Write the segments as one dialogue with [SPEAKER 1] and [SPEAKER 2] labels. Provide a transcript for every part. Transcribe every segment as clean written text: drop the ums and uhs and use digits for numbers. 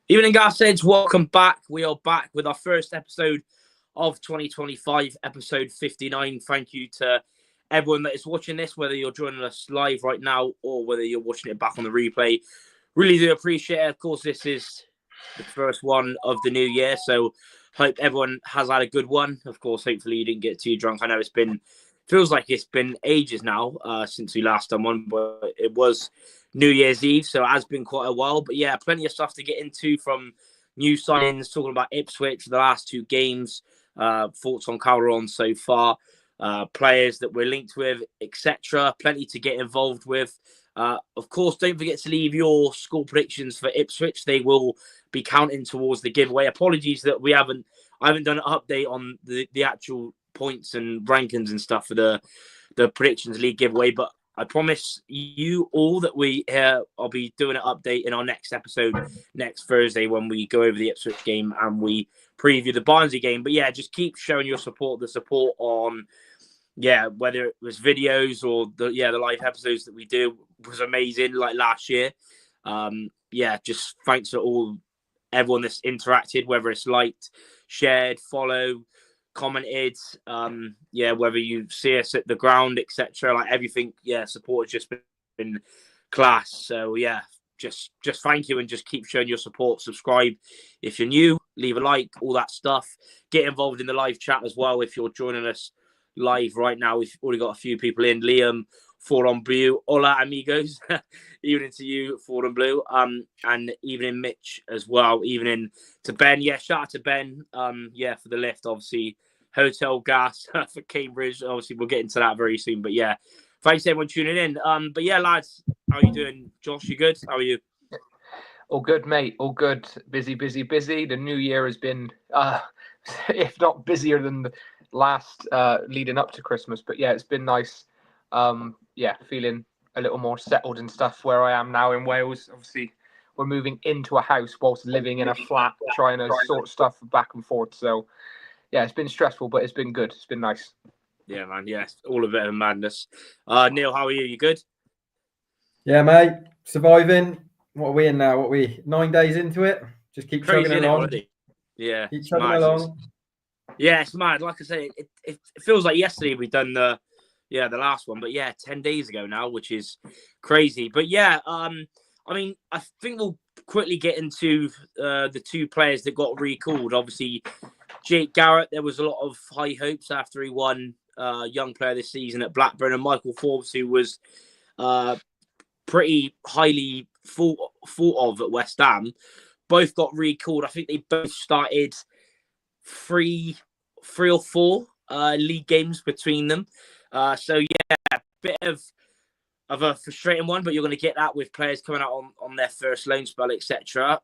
[SPEAKER 1] Evening, Garcids. Welcome back. We are back with our first episode of 2025, episode 59. Thank you to everyone that is watching this, whether you're joining us live right now or whether you're watching it back on the replay. Really do appreciate it. Of course, this is the first one of the new year, so hope everyone has had a good one. Of course, hopefully you didn't get too drunk. I know feels like it's been ages now since we last done one, but it was New Year's Eve, so it has been quite a while. But yeah, plenty of stuff to get into, from new signings, talking about Ipswich, the last two games, thoughts on Calderón so far, players that we're linked with, etc. Plenty to get involved with. Of course, don't forget to leave your score predictions for Ipswich. They will be counting towards the giveaway. Apologies that I haven't done an update on the actual points and rankings and stuff for the predictions league giveaway, but I promise you all that I'll be doing an update in our next episode next Thursday when we go over the Ipswich game and we preview the Barnsley game. But yeah, just keep showing your support. The support on whether it was videos or the live episodes that we do was amazing, like last year. Just thanks to everyone that's interacted, whether it's liked, shared, follow, commented, whether you see us at the ground, etc. Like everything, support has just been class. So just thank you, and just keep showing your support. Subscribe if you're new, leave a like, all that stuff. Get involved in the live chat as well if you're joining us live right now. We've already got a few people in. Liam, Four Blue, hola amigos. Evening to you, Four Blue, and evening Mitch as well. Evening to Ben. Shout out to Ben. For the lift, obviously. Hotel gas for Cambridge. Obviously, we'll get into that very soon. But thanks everyone tuning in. But lads, how are you doing? Josh, you good? How are you?
[SPEAKER 2] All good, mate. All good. Busy. The new year has been, if not busier than the last leading up to Christmas. But it's been nice. Feeling a little more settled and stuff where I am now in Wales. Obviously, we're moving into a house whilst living in a flat, trying to sort stuff back and forth. So, it's been stressful, but it's been good. It's been nice.
[SPEAKER 1] Yeah, man. All of it and madness. Neil, how are you? You good?
[SPEAKER 3] Yeah, mate. Surviving. What are we in now? 9 days into it? Just keep chugging along.
[SPEAKER 1] Yeah.
[SPEAKER 3] Keep chugging along.
[SPEAKER 1] It's mad. Like I say, it feels like yesterday we done the last one, but 10 days ago now, which is crazy. But I think we'll quickly get into the two players that got recalled. Obviously, Jake Garrett, there was a lot of high hopes after he won Young Player this season at Blackburn, and Michael Forbes, who was pretty highly thought of at West Ham, both got recalled. I think they both started three or four league games between them. A bit of a frustrating one, but you're going to get that with players coming out on their first loan spell, etc.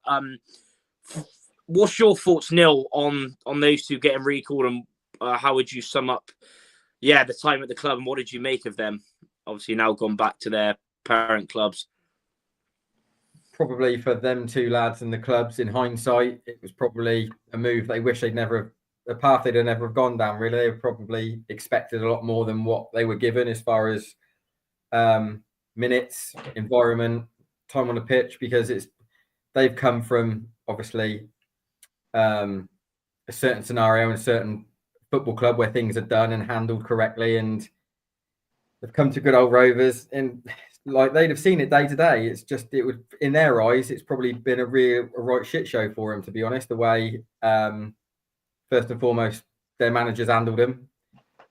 [SPEAKER 1] What's your thoughts, Neil, on those two getting recalled, and how would you sum up, the time at the club, and what did you make of them? Obviously, now gone back to their parent clubs.
[SPEAKER 3] Probably for them two lads and the clubs, in hindsight, it was probably a move they wish they'd never, a path they'd never have gone down. Really, they probably expected a lot more than what they were given as far as minutes, environment, time on the pitch, because they've come from obviously a certain scenario and a certain football club where things are done and handled correctly, and they've come to good old Rovers, and like they'd have seen it day to day. It's just, it would, in their eyes, it's probably been a right shit show for them, to be honest. The way first and foremost their managers handled them,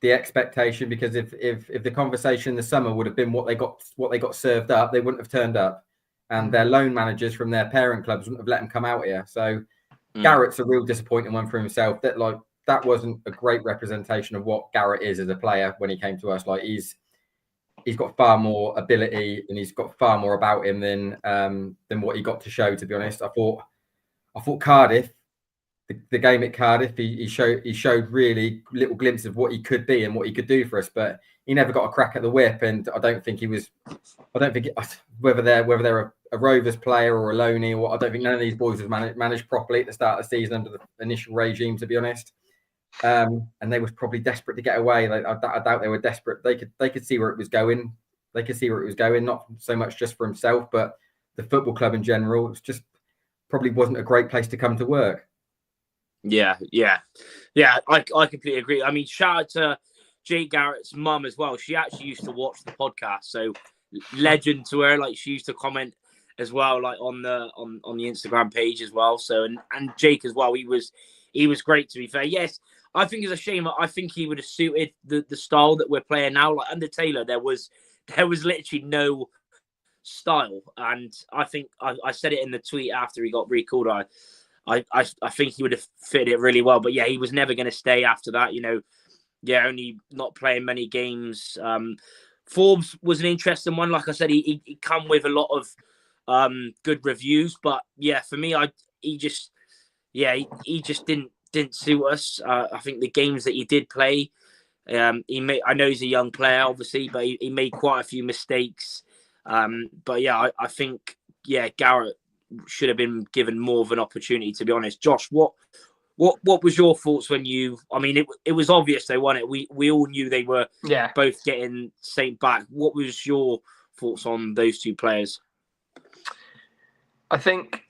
[SPEAKER 3] the expectation, because if the conversation in the summer would have been what they got served up, they wouldn't have turned up, and their loan managers from their parent clubs wouldn't have let them come out here. So Garrett's a real disappointing one for himself. That wasn't a great representation of what Garrett is as a player when he came to us. Like he's got far more ability and he's got far more about him than what he got to show, to be honest. I thought Cardiff, the game at Cardiff, he showed really little glimpses of what he could be and what he could do for us, but he never got a crack at the whip. And I don't think whether they're a Rovers player or a loanee, or I don't think none of these boys was managed properly at the start of the season under the initial regime, to be honest. And they was probably desperate to get away. I doubt they were desperate. They could see where it was going. Not so much just for himself, but the football club in general. It was just probably wasn't a great place to come to work.
[SPEAKER 1] Yeah. I completely agree. I mean, shout out to Jake Garrett's mum as well. She actually used to watch the podcast, so legend to her. Like, she used to comment as well, like on the Instagram page as well. So and Jake as well. He was great, to be fair. Yes, I think it's a shame. I think he would have suited the style that we're playing now. Like under Taylor, there was literally no style, and I think I said it in the tweet after he got recalled. I think he would have fit it really well. But yeah, he was never going to stay after that. Only not playing many games. Forbes was an interesting one. Like I said, he come with a lot of good reviews, but yeah, for me, he just didn't suit us. I think the games that he did play, I know he's a young player, obviously, but he made quite a few mistakes. But yeah, I think Garrett should have been given more of an opportunity, to be honest. Josh, what was your thoughts when you? I mean, it was obvious they won it. We all knew they were both getting sent back. What was your thoughts on those two players?
[SPEAKER 2] I think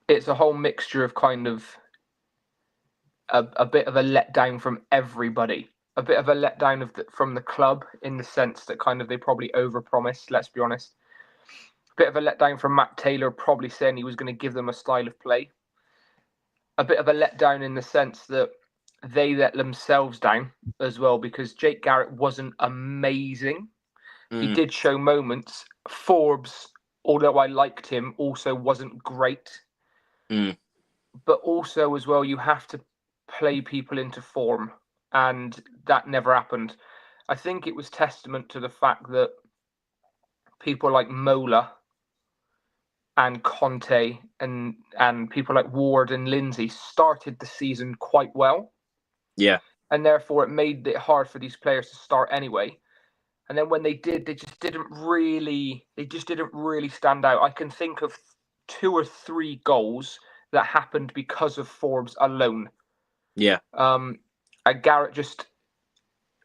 [SPEAKER 2] it's a whole mixture of kind of a bit of a letdown from everybody, a bit of a letdown from the club in the sense that kind of they probably overpromised. Let's be honest. A bit of a letdown from Matt Taylor, probably saying he was going to give them a style of play. A bit of a letdown in the sense that they let themselves down as well, because Jake Garrett wasn't amazing. He did show moments. Forbes, although I liked him, also wasn't great. But also as well, you have to play people into form, and that never happened. I think it was testament to the fact that people like Mola and Conte and people like Ward and Lindsay started the season quite well.
[SPEAKER 1] Yeah.
[SPEAKER 2] And therefore it made it hard for these players to start anyway. And then when they did, they just didn't really stand out. I can think of 2 or 3 goals that happened because of Forbes alone.
[SPEAKER 1] Yeah.
[SPEAKER 2] And Garrett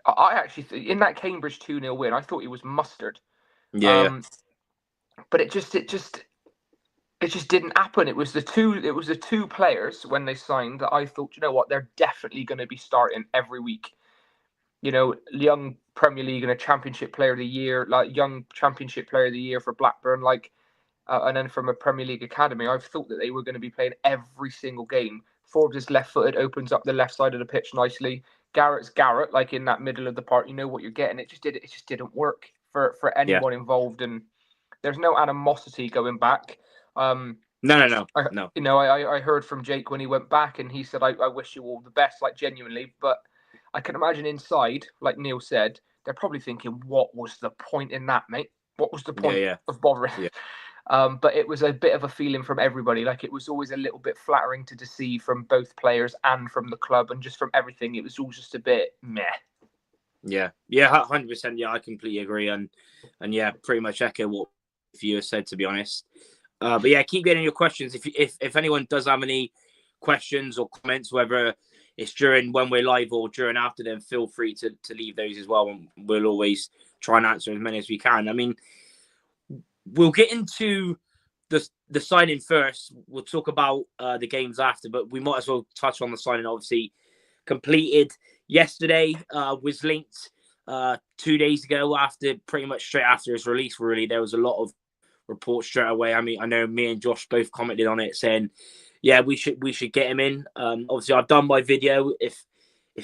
[SPEAKER 2] I actually, in that Cambridge 2-0 win, I thought he was mustard.
[SPEAKER 1] Yeah.
[SPEAKER 2] But it just didn't happen. It was the two players when they signed that I thought, you know what, they're definitely going to be starting every week. Young Premier League and a Championship Player of the Year, like young Championship Player of the Year for Blackburn, and then from a Premier League academy, I thought that they were going to be playing every single game. Forbes is left-footed, opens up the left side of the pitch nicely. Garrett's Garrett, like in that middle of the park, you know what you're getting. It just didn't work for anyone involved, and there's no animosity going back.
[SPEAKER 1] No.
[SPEAKER 2] I heard from Jake when he went back, and he said, I wish you all the best, like genuinely. But I can imagine inside, like Neil said, they're probably thinking, what was the point in that, mate? What was the point of bothering? Yeah. But it was a bit of a feeling from everybody. Like, it was always a little bit flattering to see from both players and from the club, and just from everything. It was all just a bit meh.
[SPEAKER 1] Yeah, 100%. Yeah, I completely agree, and yeah, pretty much echo what you said, to be honest. But yeah, keep getting your questions. If anyone does have any questions or comments, whether it's during when we're live or during after, then feel free to leave those as well, and we'll always try and answer as many as we can. I mean, we'll get into the signing first. We'll talk about the games after, but we might as well touch on the signing. Obviously, completed yesterday, was linked 2 days ago, pretty much straight after his release. Really, there was a lot of reports straight away. I mean, I know me and Josh both commented on it, saying, "Yeah, we should get him in." Obviously, I've done my video. If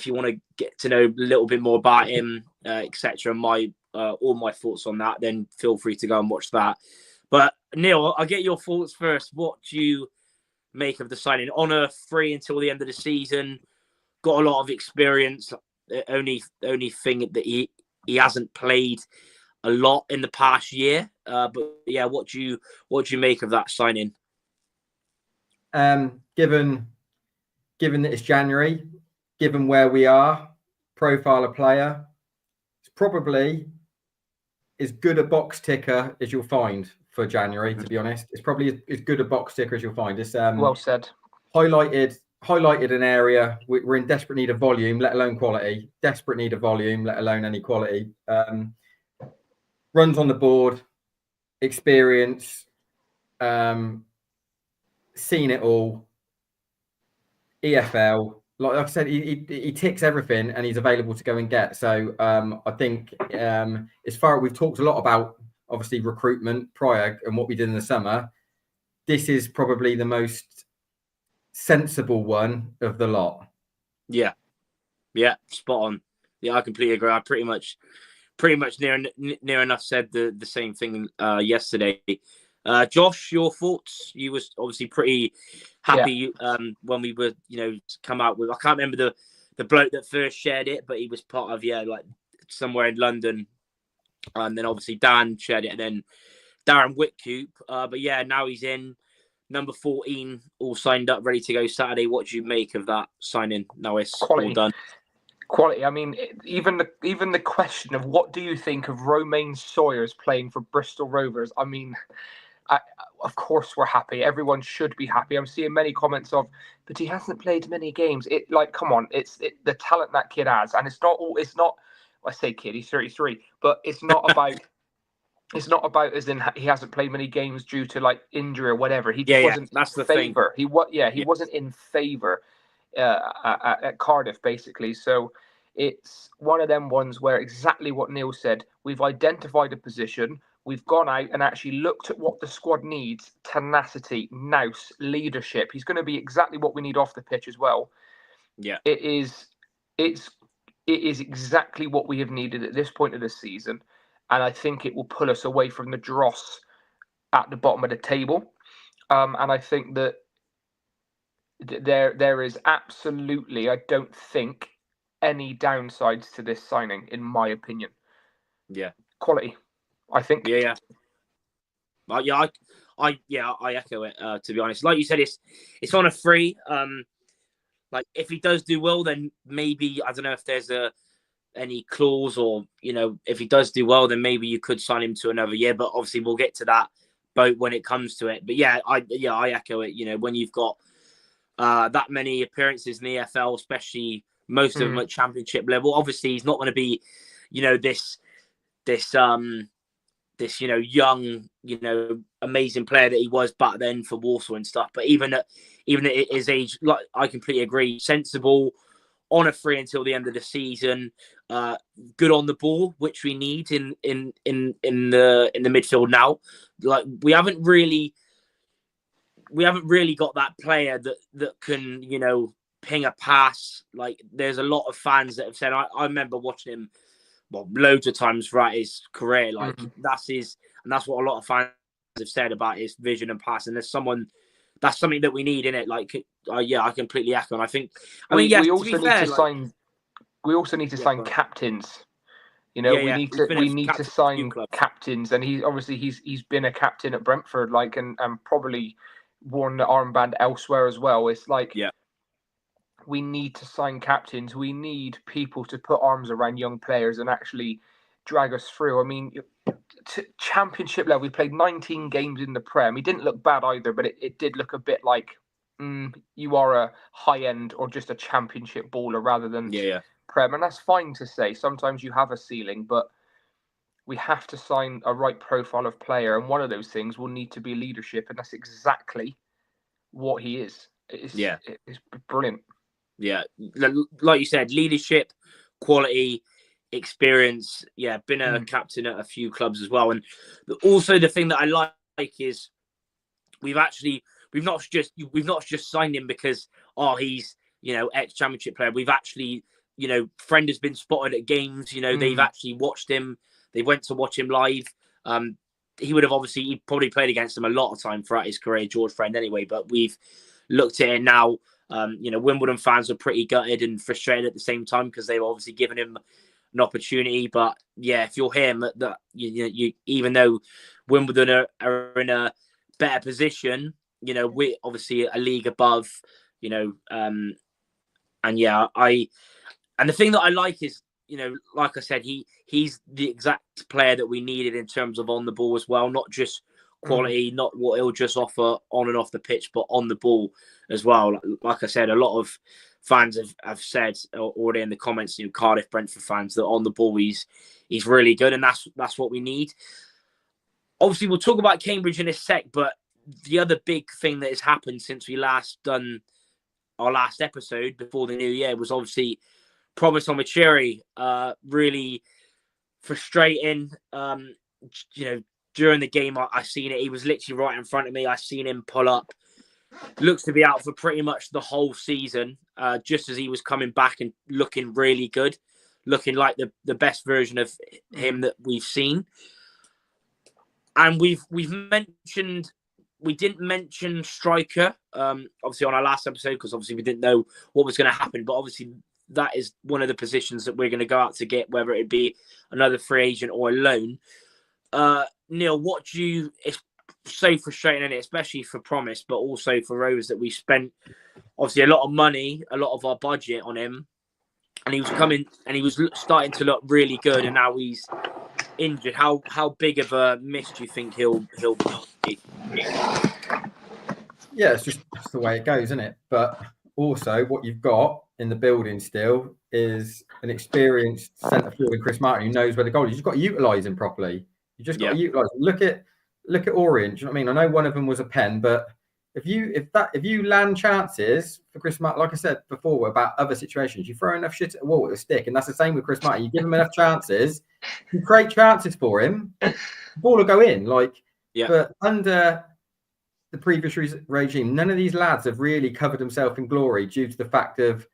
[SPEAKER 1] you want to get to know a little bit more about him, etc., all my thoughts on that, then feel free to go and watch that. But Neil, I'll get your thoughts first. What do you make of the signing? On a free until the end of the season, got a lot of experience. The only thing that he hasn't played a lot in the past year. But yeah, what do you make of that signing?
[SPEAKER 3] Given that it's January, given where we are, profile a player, it's probably as good a box ticker as you'll find for January, to be honest. It's probably as good a box ticker as you'll find. It's
[SPEAKER 2] well said.
[SPEAKER 3] Highlighted an area. We're in desperate need of volume, let alone quality. Desperate need of volume, let alone any quality. Runs on the board, experience, seen it all. EFL, like I said, he ticks everything, and he's available to go and get. So I think as far as we've talked a lot about, obviously, recruitment prior and what we did in the summer, this is probably the most sensible one of the lot.
[SPEAKER 1] Yeah, spot on. Yeah, I completely agree. I pretty much near enough said the same thing yesterday. Josh, your thoughts? You was obviously pretty happy when we were, come out with. I can't remember the bloke that first shared it, but he was part of like somewhere in London, and then obviously Dan shared it, and then Darren Whitcoop. But yeah, now he's in number 14, all signed up, ready to go Saturday. What do you make of that signing? Now it's all done.
[SPEAKER 2] Quality. I mean, even the question of what do you think of Romain Sawyers playing for Bristol Rovers? I mean, of course we're happy. Everyone should be happy. I'm seeing many comments of, but he hasn't played many games. Come on, it's the talent that kid has, and it's not. I say kid, he's 33, but it's not about. It's not about as in he hasn't played many games due to like injury or whatever. He wasn't
[SPEAKER 1] that's
[SPEAKER 2] in
[SPEAKER 1] the
[SPEAKER 2] favour.
[SPEAKER 1] thing.
[SPEAKER 2] He wasn't in favour at Cardiff, basically. So it's one of them ones where exactly what Neil said. We've identified a position. We've gone out and actually looked at what the squad needs: tenacity, nous, leadership. He's going to be exactly what we need off the pitch as well.
[SPEAKER 1] Yeah,
[SPEAKER 2] it is exactly what we have needed at this point of the season. And I think it will pull us away from the dross at the bottom of the table. And I think that there is absolutely, I don't think, any downsides to this signing, in my opinion.
[SPEAKER 1] Yeah.
[SPEAKER 2] Quality, I think.
[SPEAKER 1] Yeah. I echo it. To be honest, like you said, it's on a free. Like if he does do well, then maybe I don't know if there's any clause, or if he does do well, then maybe you could sign him to another year. But obviously, we'll get to that boat when it comes to it. But I echo it. When you've got that many appearances in the EFL, especially most of them at Championship level, obviously he's not going to be, this young, amazing player that he was back then for Warsaw and stuff. But even at his age, like I completely agree, sensible, on a free until the end of the season, good on the ball, which we need in the midfield now. Like we haven't really got that player that can ping a pass. Like there's a lot of fans that have said, I remember watching him loads of times throughout his career. Like that's what a lot of fans have said about his vision and pass. And that's something that we need in it. Like I completely echo. And I think we also
[SPEAKER 2] need to sign captains. We need to sign captains, and he's been a captain at Brentford, and probably worn the armband elsewhere as well. It's we need to sign captains. We need people to put arms around young players and actually drag us through. I mean, Championship level, we played 19 games in the Prem. He didn't look bad either, but it did look a bit like you are a high end or just a Championship baller rather than Prem, and that's fine to say. Sometimes you have a ceiling, but we have to sign a right profile of player, and one of those things will need to be leadership, and that's exactly what he is. It's brilliant.
[SPEAKER 1] Yeah, like you said, leadership, quality, experience. Yeah, been a captain at a few clubs as well, and also the thing that I like is we've not just signed him because he's ex-Championship player. We've actually friend has been spotted at games. They've actually watched him. They went to watch him live. He probably played against them a lot of time throughout his career, George Friend anyway. But we've looked at it now. Wimbledon fans are pretty gutted and frustrated at the same time because they've obviously given him an opportunity. But if you're him, that you even though Wimbledon are in a better position, we're obviously a league above. And the thing that I like is, like I said, he's the exact player that we needed in terms of on the ball as well, not just quality, not what he'll just offer on and off the pitch, but on the ball as well. Like I said, a lot of fans have said already in the comments, Cardiff, Brentford fans, that on the ball he's really good, and that's what we need. Obviously, we'll talk about Cambridge in a sec, but the other big thing that has happened since we last done our last episode before the new year was obviously Promise on Machiri. Really frustrating. During the game, I seen it. He was literally right in front of me. I seen him pull up. Looks to be out for pretty much the whole season, just as he was coming back and looking really good, looking like the best version of him that we've seen. And we didn't mention striker, obviously on our last episode, because obviously we didn't know what was going to happen. But obviously that is one of the positions that we're going to go out to get, whether it be another free agent or a loan. Neil, it's so frustrating, isn't it? Especially for Promise, but also for Rose, that we spent obviously a lot of money, a lot of our budget on him, and he was starting to look really good, and now he's injured. How big of a miss do you think he'll be?
[SPEAKER 3] Yeah, it's just the way it goes, isn't it? But also, what you've got in the building still is an experienced centre forward in Chris Martin who knows where the goal is. You've just got to utilise him properly. You just got to utilise him. Look at Orient. Do you know what I mean? I know one of them was a pen, but if you land chances for Chris Martin, like I said before about other situations, you throw enough shit at the wall with a stick, and that's the same with Chris Martin. You give him enough chances, you create chances for him, the ball will go in. But under the previous regime, none of these lads have really covered themselves in glory due to the fact of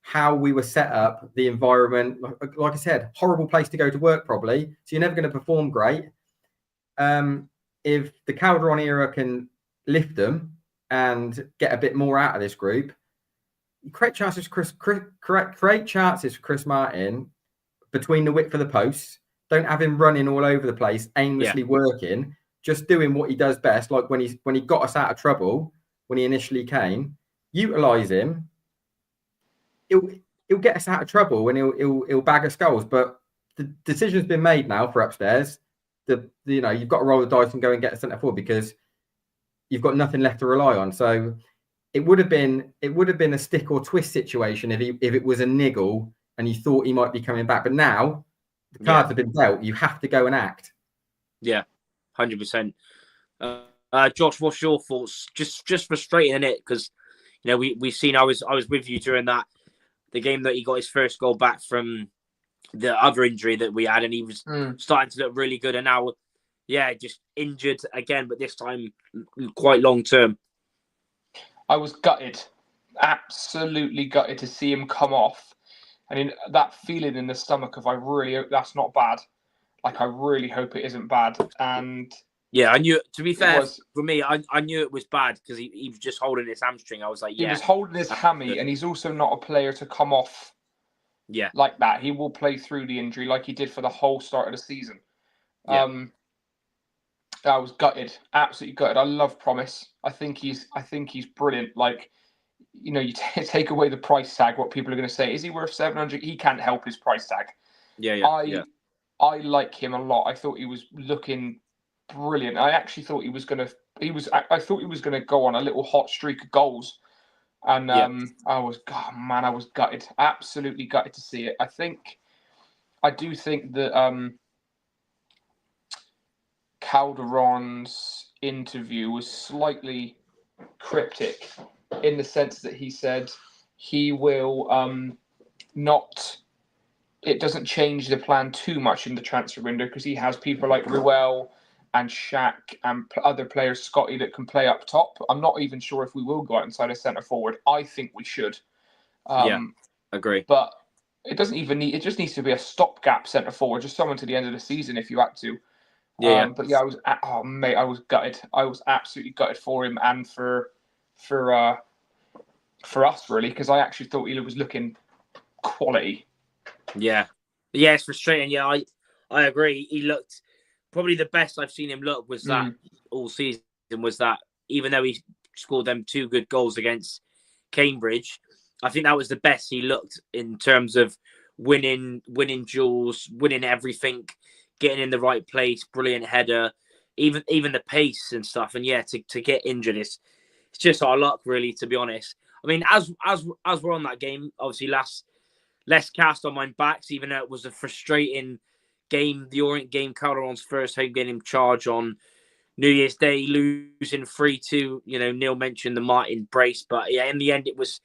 [SPEAKER 3] how we were set up, the environment. Like I said, horrible place to go to work probably, so you're never going to perform great. If the Calderón era can lift them and get a bit more out of this group, create chances for Chris Martin between the width of the posts. Don't have him running all over the place, aimlessly working, just doing what he does best. Like when he got us out of trouble when he initially came, utilise him. He'll get us out of trouble and he'll bag us goals. But the decision's been made now for upstairs. You've got to roll the dice and go and get a centre forward because you've got nothing left to rely on. So it would have been a stick or twist situation if it was a niggle and you thought he might be coming back. But now the cards have been dealt. You have to go and act.
[SPEAKER 1] Yeah, 100%. Josh, what's your thoughts? Just frustrating, isn't it? Because we've seen. I was with you during the game that he got his first goal back from the other injury that we had, and he was starting to look really good. And now, just injured again, but this time quite long term.
[SPEAKER 2] I was gutted, absolutely gutted to see him come off. I mean, that feeling in the stomach of that's not bad. Like, I really hope it isn't bad. And
[SPEAKER 1] yeah, I knew. To be fair, for me, I knew it was bad because he was just holding his hamstring. I was like,
[SPEAKER 2] he was holding his hammy, and he's also not a player to come off.
[SPEAKER 1] Yeah,
[SPEAKER 2] like that. He will play through the injury like he did for the whole start of the season. Yeah. I was gutted, absolutely gutted. I love Promise. I think he's brilliant. Like, you take away the price tag. What people are going to say, is he worth 700? He can't help his price tag. I like him a lot. I thought he was looking brilliant. I actually thought he was going to go on a little hot streak of goals. And I was gutted, absolutely gutted to see it. I do think that Calderón's interview was slightly cryptic in the sense that he said he will not. It doesn't change the plan too much in the transfer window because he has people like Ruel and Shaq and other players, Scotty, that can play up top. I'm not even sure if we will go out inside a centre forward. I think we should.
[SPEAKER 1] Agree.
[SPEAKER 2] But it doesn't even need. It just needs to be a stopgap centre forward, just someone to the end of the season if you had to. But I was gutted. I was absolutely gutted for him and for us really because I actually thought he was looking quality.
[SPEAKER 1] Yeah, it's frustrating. Yeah, I agree. He looked. Probably the best I've seen him look was that all season was that even though he scored them 2 good goals against Cambridge, I think that was the best he looked in terms of winning duels, winning everything, getting in the right place, brilliant header, even the pace and stuff. And to get injured it's just our luck really, to be honest. I mean, as we're on that game, obviously less cast on my backs, even though it was a frustrating game, the Orient game, Calderón's first home game in charge on New Year's Day losing 3-2. You know, Neil mentioned the Martin brace, but yeah, in the end it was.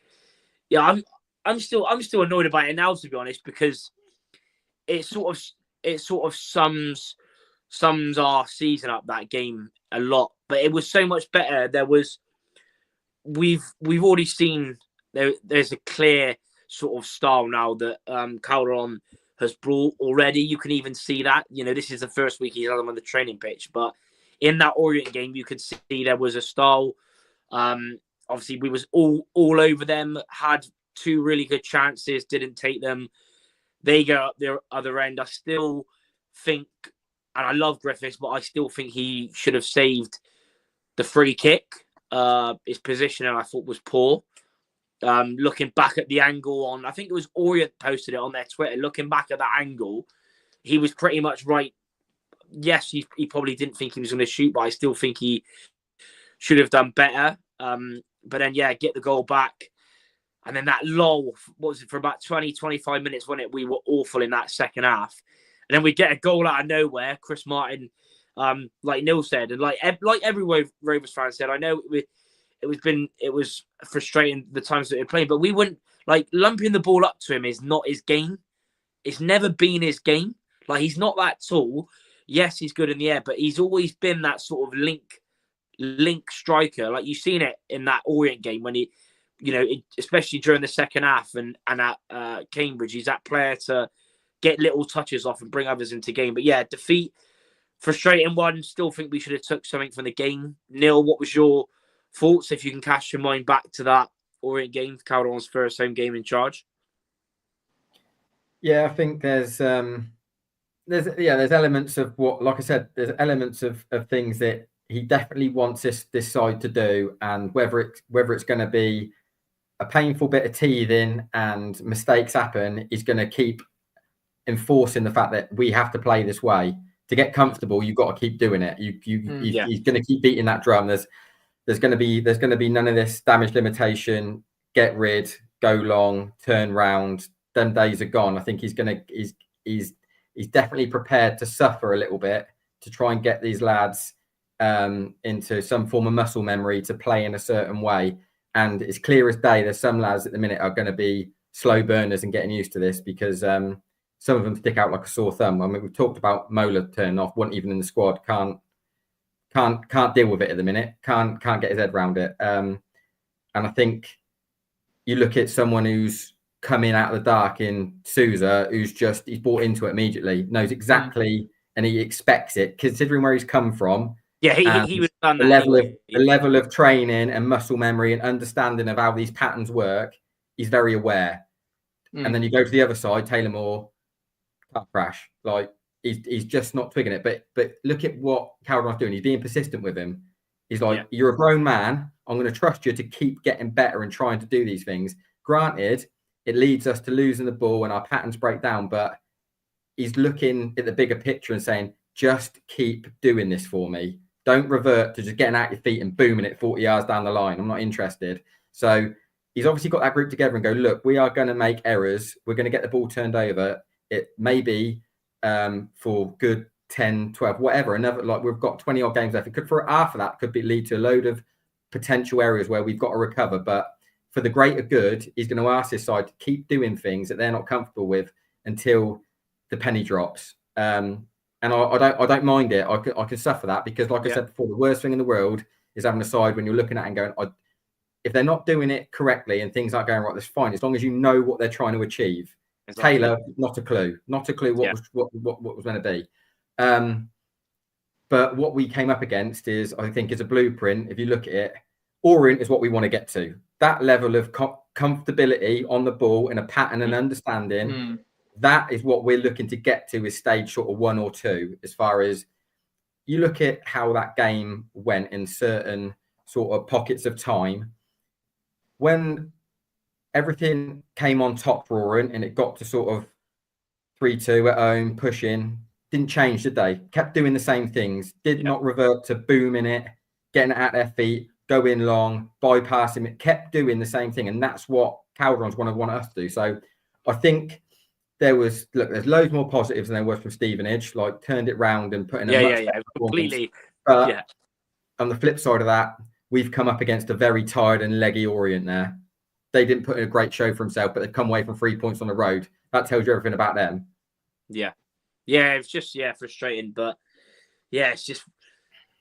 [SPEAKER 1] Yeah, I'm still annoyed about it now, to be honest, because it sort of sums our season up, that game, a lot. But it was so much better. We've already seen there's a clear sort of style now that Calderón has brought already. You can even see that. You know, this is the first week he's had them on the training pitch, but in that Orient game, you could see there was a style. Obviously, we was all over them. Had 2 really good chances, didn't take them. They go up their other end. I still think, and I love Griffiths, but I still think he should have saved the free kick. His positioning, I thought, was poor. Looking back at the angle on, I think it was Orient posted it on their Twitter. Looking back at that angle, he was pretty much right. Yes, he probably didn't think he was going to shoot, but I still think he should have done better. But then, yeah, get the goal back. And then that lull, what was it, for about 20, 25 minutes, wasn't it? We were awful in that second half. And then we get a goal out of nowhere. Chris Martin, like Neil said, and like every Rovers fan said, I know it was frustrating the times that we were playing, but we wouldn't, like, lumping the ball up to him is not his game. It's never been his game. Like, he's not that tall. Yes, he's good in the air, but he's always been that sort of link striker. Like, you've seen it in that Orient game when he, you know, especially during the second half and at Cambridge, he's that player to get little touches off and bring others into game. But yeah, defeat, frustrating one. Still think we should have took something from the game. Neil, what was your thoughts, if you can cast your mind back to that Orient game, Calderón's first home game in charge?
[SPEAKER 3] Yeah, I think there's elements of what, like I said, there's elements of things that he definitely wants this side to do, and whether it's going to be a painful bit of teething and mistakes happen, he's going to keep enforcing the fact that we have to play this way. To get comfortable, you've got to keep doing it. He's going to keep beating that drum. There's going to be none of this damage limitation, get rid, go long, turn round. Them days are gone. I think he's definitely prepared to suffer a little bit to try and get these lads into some form of muscle memory to play in a certain way. And it's clear as day, there's some lads at the minute are going to be slow burners and getting used to this, because some of them stick out like a sore thumb. I mean, we've talked about Mola turning off, wasn't even in the squad, can't deal with it at the minute, can't get his head around it. And I think you look at someone who's come in out of the dark in Sousa, he's bought into it immediately, knows exactly, and he expects it, considering where he's come from.
[SPEAKER 1] Yeah, he would have done
[SPEAKER 3] that. The level of training and muscle memory and understanding of how these patterns work, he's very aware. And then you go to the other side, Taylor Moore, car crash. Like, he's just not twigging it. But look at what Calderón's doing. He's being persistent with him. He's like, You're a grown man. I'm going to trust you to keep getting better and trying to do these things. Granted, it leads us to losing the ball and our patterns break down, but he's looking at the bigger picture and saying, just keep doing this for me. Don't revert to just getting out your feet and booming it 40 yards down the line. I'm not interested. So he's obviously got that group together and go, look, we are going to make errors. We're going to get the ball turned over. It may be for good 10, 12, whatever. Another, like, we've got 20 odd games left. It could, for half of that, could lead to a load of potential areas where we've got to recover. But for the greater good, he's going to ask his side to keep doing things that they're not comfortable with until the penny drops. And I don't mind it. I can suffer that, because, like I said before, the worst thing in the world is having a side when you're looking at it and going, if they're not doing it correctly and things aren't going right, that's fine, as long as you know what they're trying to achieve. Exactly. Taylor, not a clue what was going to be. But what we came up against is, I think, is a blueprint. If you look at it, Orient is what we want to get to. That level of comfortability on the ball and a pattern and understanding. That is what we're looking to get to, is stage sort of 1 or 2. As far as you look at how that game went in certain sort of pockets of time, when everything came on top for Orient and it got to sort of 3-2 at home, pushing, didn't change, did they? Kept doing the same things, did not revert to booming it, getting it at their feet, going long, bypassing it, kept doing the same thing. And that's what Calderón's want us to do. So I think there's loads more positives than there was from Stevenage, like turned it round and put in a much
[SPEAKER 1] completely.
[SPEAKER 3] But on the flip side of that, we've come up against a very tired and leggy Orient there. They didn't put in a great show for themselves, but they've come away from 3 points on the road. That tells you everything about them.
[SPEAKER 1] Yeah, it's just frustrating, but yeah, it's just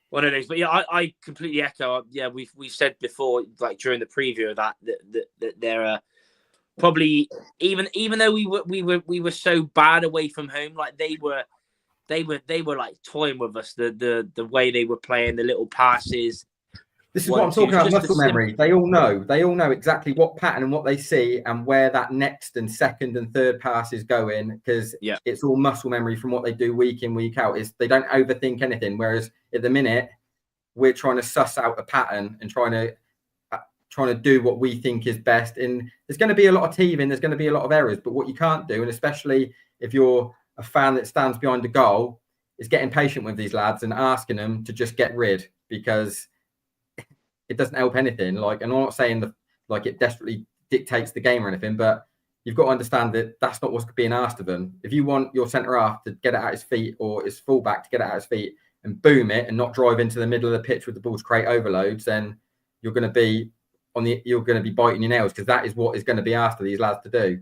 [SPEAKER 1] one of those. But yeah, I completely echo. Yeah, we've said before, like during the preview of that they're probably even though we were so bad away from home, like they were like toying with us. The way they were playing, the little passes.
[SPEAKER 3] This is what I'm talking about, muscle memory. They all know exactly what pattern and what they see and where that next and second and third pass is going, because it's all muscle memory from what they do week in, week out. They don't overthink anything. Whereas at the minute, we're trying to suss out a pattern and trying to do what we think is best. And there's going to be a lot of teething, there's going to be a lot of errors. But what you can't do, and especially if you're a fan that stands behind the goal, is getting patient with these lads and asking them to just get rid, because it doesn't help anything. And I'm not saying that it desperately dictates the game or anything, but you've got to understand that that's not what's being asked of them. If you want your centre half to get it at his feet, or his fullback to get it at his feet and boom it and not drive into the middle of the pitch with the ball to create overloads, then you're going to be biting your nails, because that is what is going to be asked of these lads to do.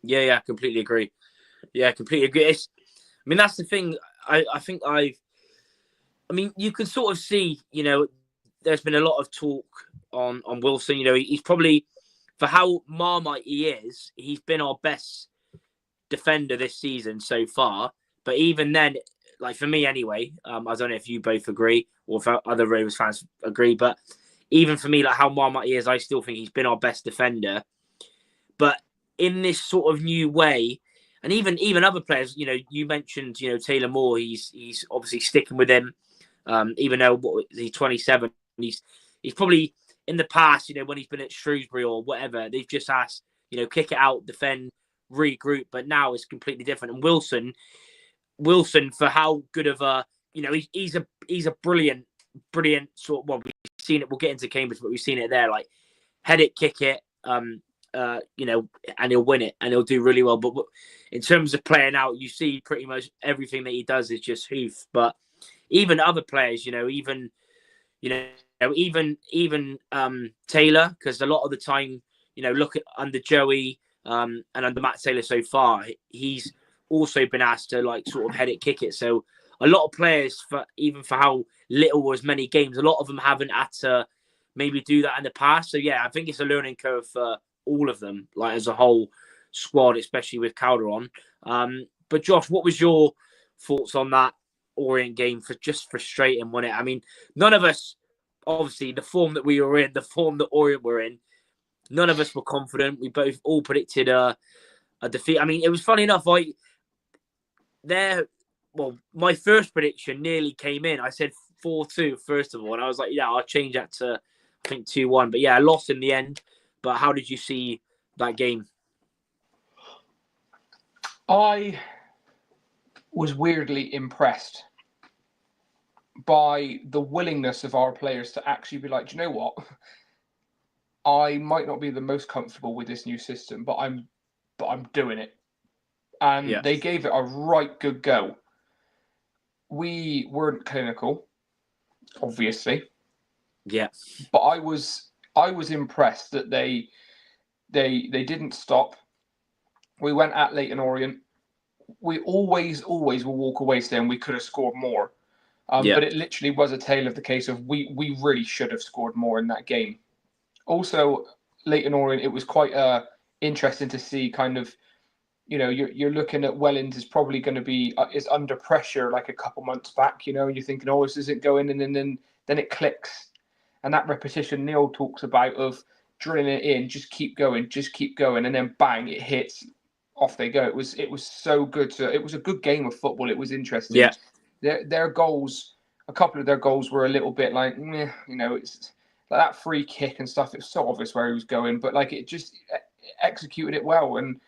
[SPEAKER 1] Yeah, completely agree. Yeah, completely agree. That's the thing. I mean, you could sort of see, there's been a lot of talk on Wilson. He's probably, for how Marmite he is, he's been our best defender this season so far. But even then, like for me anyway, I don't know if you both agree or if other Rovers fans agree, but even for me, like how Marmite he is, I still think he's been our best defender. But in this sort of new way, and even other players, you mentioned, Taylor Moore, he's obviously sticking with him, even though he's 27. He's probably in the past, when he's been at Shrewsbury or whatever, they've just asked, kick it out, defend, regroup. But now it's completely different. And Wilson, for how good of a, he's a brilliant sort of, well, we've seen it. We'll get into Cambridge, but we've seen it there. Like head it, kick it, and he'll win it and he'll do really well. But in terms of playing out, you see pretty much everything that he does is just hoof. But even other players, even Taylor, because a lot of the time, look at under Joey and under Matt Taylor so far, he's also been asked to like sort of head it, kick it. So a lot of players, for how little or as many games, a lot of them haven't had to maybe do that in the past. So yeah, I think it's a learning curve for all of them, like as a whole squad, especially with Calderón. But Josh, what was your thoughts on that Orient game? For just frustrating, wasn't it? I mean, none of us, obviously, the form that we were in, the form that Orient were in, none of us were confident. We both all predicted a defeat. I mean, it was funny enough. My first prediction nearly came in. I said 4-2 first of all, and I was like, yeah, I'll change that to I think 2-1. But yeah, I lost in the end. But how did you see that game?
[SPEAKER 2] I was weirdly impressed by the willingness of our players to actually be like, do you know what? I might not be the most comfortable with this new system, but I'm doing it. And they gave it a right good go. We weren't clinical, obviously.
[SPEAKER 1] Yeah.
[SPEAKER 2] But I was impressed that they didn't stop. We went at Leyton Orient. We always will walk away saying we could have scored more. But it literally was a tale of the case of we really should have scored more in that game. Also, Leyton Orient, it was quite interesting to see kind of, you're looking at Wellens is probably going to be is under pressure like a couple months back, and you're thinking, oh, this isn't going, and then it clicks. And that repetition Neil talks about of drilling it in, just keep going, and then bang, it hits, off they go. It was so good. It was a good game of football. It was interesting.
[SPEAKER 1] Yeah.
[SPEAKER 2] Their goals, a couple of their goals were a little bit like, meh, it's like that free kick and stuff. It's so obvious where he was going, but like it just executed it well, and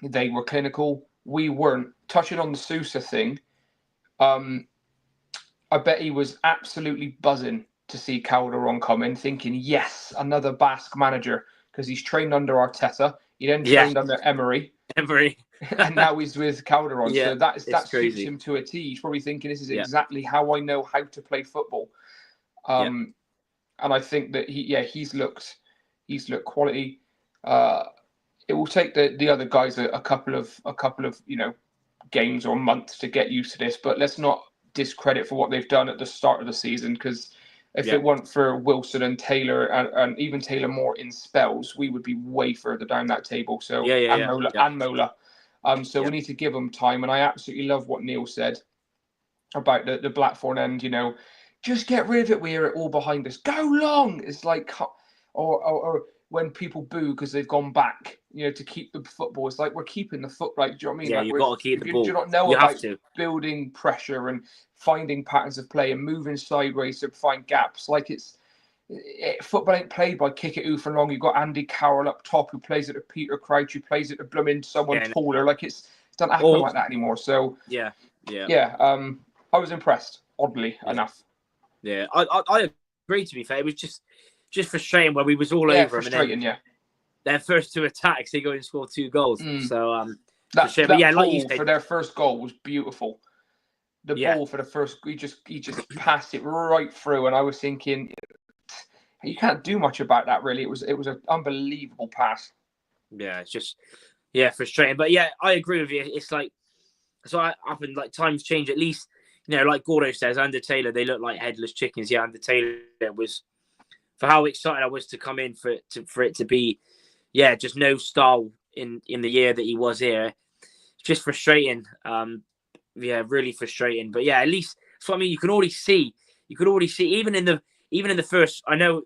[SPEAKER 2] they were clinical. We weren't. Touching on the Sousa thing, I bet he was absolutely buzzing to see Calderón come in, thinking, yes, another Basque manager, because he's trained under Arteta. He then trained under Emery.
[SPEAKER 1] Emery.
[SPEAKER 2] and now he's with Calderón.
[SPEAKER 1] Yeah,
[SPEAKER 2] So that suits
[SPEAKER 1] crazy.
[SPEAKER 2] him to a T. He's probably thinking, this is exactly how I know how to play football. And I think that he's looked quality. It will take the other guys a couple of games or months to get used to this, but let's not discredit for what they've done at the start of the season, because if it weren't for Wilson and Taylor and even Taylor Moore in spells, we would be way further down that table. So Mola. So we need to give them time. And I absolutely love what Neil said about the Blackthorn end. Just get rid of it. We hear it all behind us. Go long. It's like, or when people boo because they've gone back, to keep the football. It's like, we're keeping the foot. Like, do you know what I mean?
[SPEAKER 1] Yeah,
[SPEAKER 2] like,
[SPEAKER 1] you've got to keep the ball.
[SPEAKER 2] Do you not know
[SPEAKER 1] you
[SPEAKER 2] about
[SPEAKER 1] have to.
[SPEAKER 2] building pressure and finding patterns of play and moving sideways to find gaps? Like, football ain't played by kick it oof and long. You've got Andy Carroll up top who plays it to Peter Crouch, who plays it to blooming someone taller. Like, it doesn't happen like that anymore. So
[SPEAKER 1] yeah.
[SPEAKER 2] I was impressed, oddly enough.
[SPEAKER 1] Yeah, I agree. To be fair, it was just frustrating when we was all over them. And then their first two attacks, they go and score 2 goals. So
[SPEAKER 2] that
[SPEAKER 1] like you said,
[SPEAKER 2] for their first goal was beautiful. The ball for the first, he just passed it right through, and I was thinking, you can't do much about that, really. It was an unbelievable pass.
[SPEAKER 1] Yeah, it's just frustrating. But I agree with you. It's like, so I happened, like, times change. At least, like Gordo says, under Taylor, they look like headless chickens. Yeah, under Taylor was, for how excited I was to come in for it to be, just no style in the year that he was here. It's just frustrating. Really frustrating. But at least, so I mean, you could already see even in the first. I know,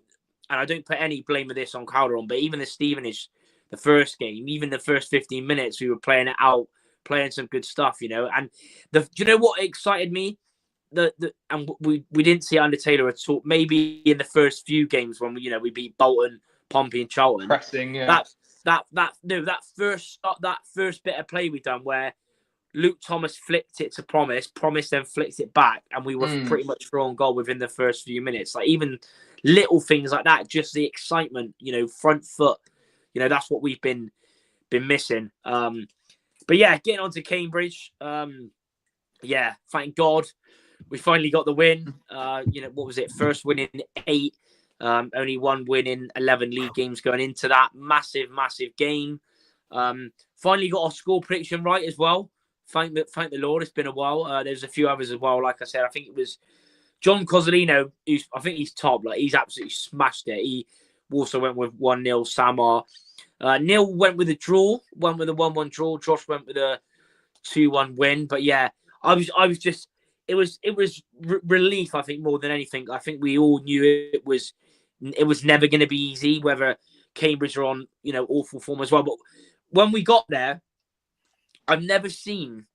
[SPEAKER 1] and I don't put any blame of this on Calderón, but even the Stevenage, the first game, even the first 15 minutes, we were playing it out, playing some good stuff, And do you know what excited me? And we didn't see under Taylor at all. Maybe in the first few games when we beat Bolton, Pompey, and Charlton.
[SPEAKER 2] Pressing,
[SPEAKER 1] that first bit of play we done where Luke Thomas flicked it to Promise then flicked it back, and we were pretty much through on goal within the first few minutes. Like, even little things like that, just the excitement, front foot, that's what we've been missing. But getting on to Cambridge, thank God we finally got the win. What was it? First win in 8. Only 1 win in 11 league games going into that. Massive game. Finally got our score prediction right as well. Thank the Lord. It's been a while. There's a few others as well. Like I said, I think it was John Cozzolino. I think he's top. Like, he's absolutely smashed it. He also went with 1-0 Samar. Neil went with a draw. Went with a 1-1 draw. Josh went with a 2-1 win. But I was just. It was relief, I think, more than anything. I think we all knew it was never going to be easy, whether Cambridge are on, awful form as well. But when we got there, I've never seen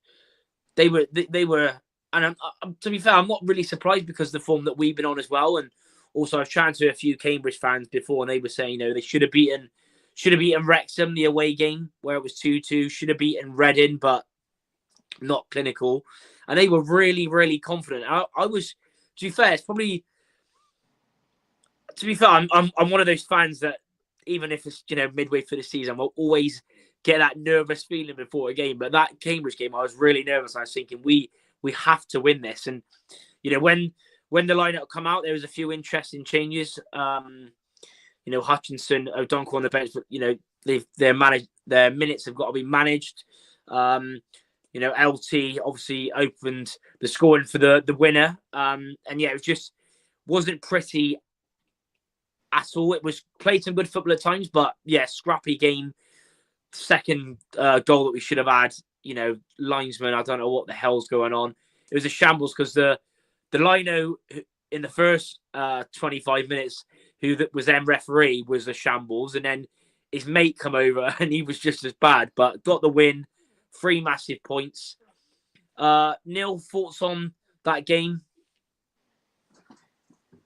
[SPEAKER 1] they were, and to be fair, I'm not really surprised because of the form that we've been on as well. And also, I've chatted to a few Cambridge fans before, and they were saying, they should have beaten Wrexham, the away game where it was 2-2. Should have beaten Reading, but not clinical. And they were really, really confident. I was, to be fair, it's probably, to be fair, I'm one of those fans that even if it's, midway through the season, will always get that nervous feeling before a game. But that Cambridge game, I was really nervous. I was thinking we have to win this. And, when the lineup come out, there was a few interesting changes. Hutchinson, O'Donkor on the bench, but, their minutes have got to be managed. LT obviously opened the scoring for the winner. It wasn't pretty at all. It was played some good football at times, but scrappy game. Second goal that we should have had, linesman, I don't know what the hell's going on. It was a shambles because the lino in the first 25 minutes, who was then referee, was a shambles, and then his mate come over and he was just as bad, but got the win. 3 massive points. Neil, thoughts on that game?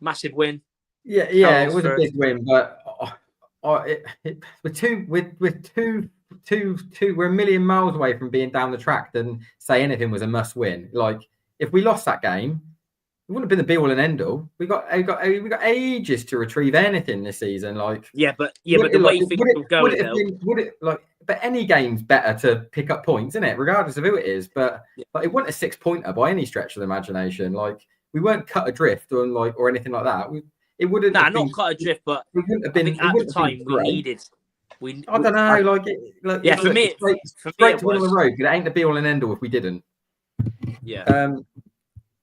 [SPEAKER 1] Massive win.
[SPEAKER 3] Yeah, it was a big win, but we're a million miles away from being down the track than say anything was a must win. Like, if we lost that game, it wouldn't have been the be all and end all. We got ages to retrieve anything this season. Like,
[SPEAKER 1] but the way things were going,
[SPEAKER 3] would it any game's better to pick up points, isn't it? Regardless of who it is. But like, it wasn't a 6-pointer by any stretch of the imagination. Like, we weren't cut adrift or anything like that. It wouldn't.
[SPEAKER 1] Nah, not cut adrift, but
[SPEAKER 3] it wouldn't have been.
[SPEAKER 1] I think at the time we needed.
[SPEAKER 3] I don't know.
[SPEAKER 1] For me,
[SPEAKER 3] straight to win on the road. It ain't the be all and end all if we didn't.
[SPEAKER 1] Yeah.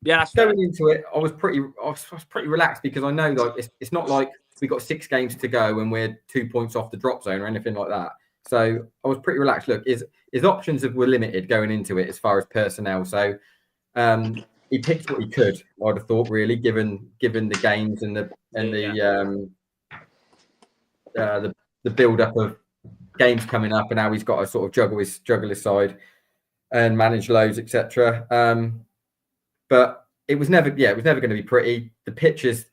[SPEAKER 1] Yeah, that's
[SPEAKER 3] going into it. I was pretty relaxed because I know like it's not like we got 6 games to go and we're 2 points off the drop zone or anything like that. So I was pretty relaxed. Look, his options were limited going into it as far as personnel. So he picked what he could. I'd have thought, really, given the games and the build up of games coming up and how he's got to sort of juggle his side and manage loads, etc. But it was never going to be pretty. The pitch is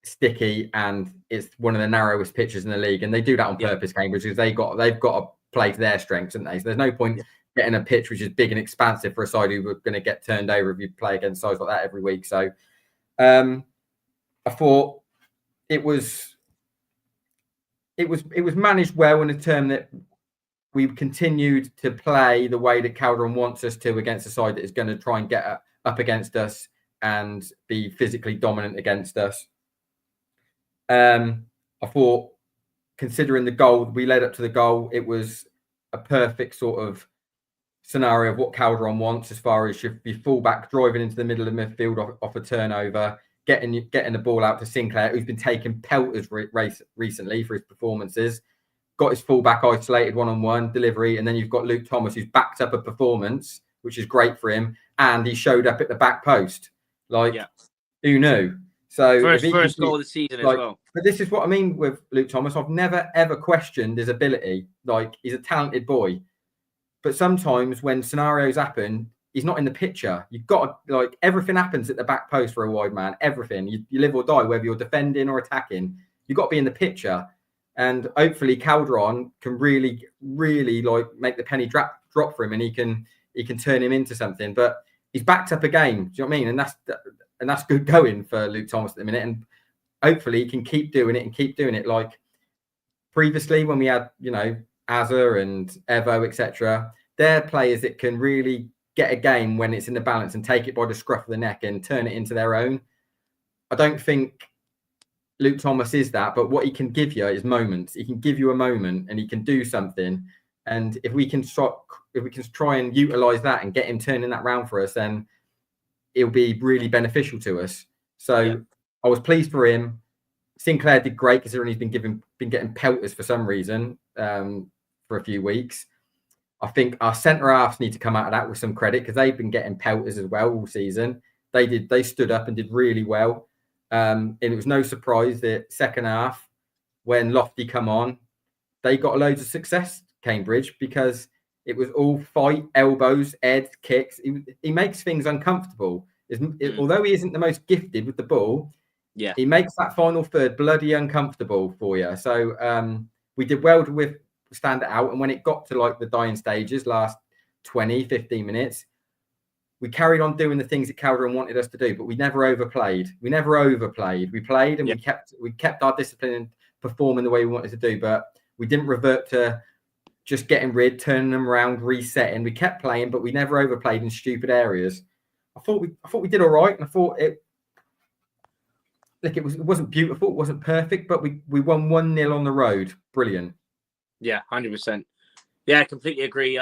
[SPEAKER 3] sticky and it's one of the narrowest pitches in the league, and they do that on purpose, Cambridge, because they've got to play to their strengths, haven't they? So there's no point getting a pitch which is big and expansive for a side who are going to get turned over if you play against sides like that every week. So I thought it was managed well in the term that we continued to play the way that Calderón wants us to against a side that is going to try and get up against us and be physically dominant against us. I thought, considering the goal, we led up to the goal, it was a perfect sort of scenario of what Calderón wants, as far as your fullback driving into the middle of the midfield off a turnover, getting the ball out to Sinclair, who's been taking pelters recently for his performances, got his fullback isolated one-on-one delivery, and then you've got Luke Thomas, who's backed up a performance, which is great for him, and he showed up at the back post. Who knew? So
[SPEAKER 1] first goal of the season as well.
[SPEAKER 3] But this is what I mean with Luke Thomas. I've never ever questioned his ability. Like, he's a talented boy, but sometimes when scenarios happen, he's not in the picture. You've got to, like, everything happens at the back post for a wide man. Everything. You live or die, whether you're defending or attacking. You've got to be in the picture. And hopefully Calderón can really, really like make the penny drop for him, and he can turn him into something. But he's backed up a game. Do you know what I mean? And that's good going for Luke Thomas at the minute. And hopefully he can keep doing it. Like previously when we had, Azza and Evo, etc. They're players that can really get a game when it's in the balance and take it by the scruff of the neck and turn it into their own. I don't think Luke Thomas is that, but what he can give you is moments. He can give you a moment and he can do something. And if we can try and utilize that and get him turning that round for us, then it'll be really beneficial to us. So I was pleased for him. Sinclair did great, considering he's been getting pelters for some reason for a few weeks. I think our centre halves need to come out of that with some credit, because they've been getting pelters as well all season. They stood up and did really well. And it was no surprise that second half, when Lofty come on, they got loads of success, Cambridge, because it was all fight, elbows, heads, kicks. He makes things uncomfortable. Although he isn't the most gifted with the ball, he makes that final third bloody uncomfortable for you. So we did well to stand it out. And when it got to like the dying stages, last 20, 15 minutes, we carried on doing the things that Calderón wanted us to do, but we never overplayed. We played and we kept our discipline and performing the way we wanted to do, but we didn't revert to just getting rid, turning them around, resetting. We kept playing, but we never overplayed in stupid areas. I thought we did all right, and I thought it wasn't beautiful, it wasn't perfect, but we won 1-0 on the road. Brilliant. Yeah,
[SPEAKER 1] 100%. Yeah, I completely agree.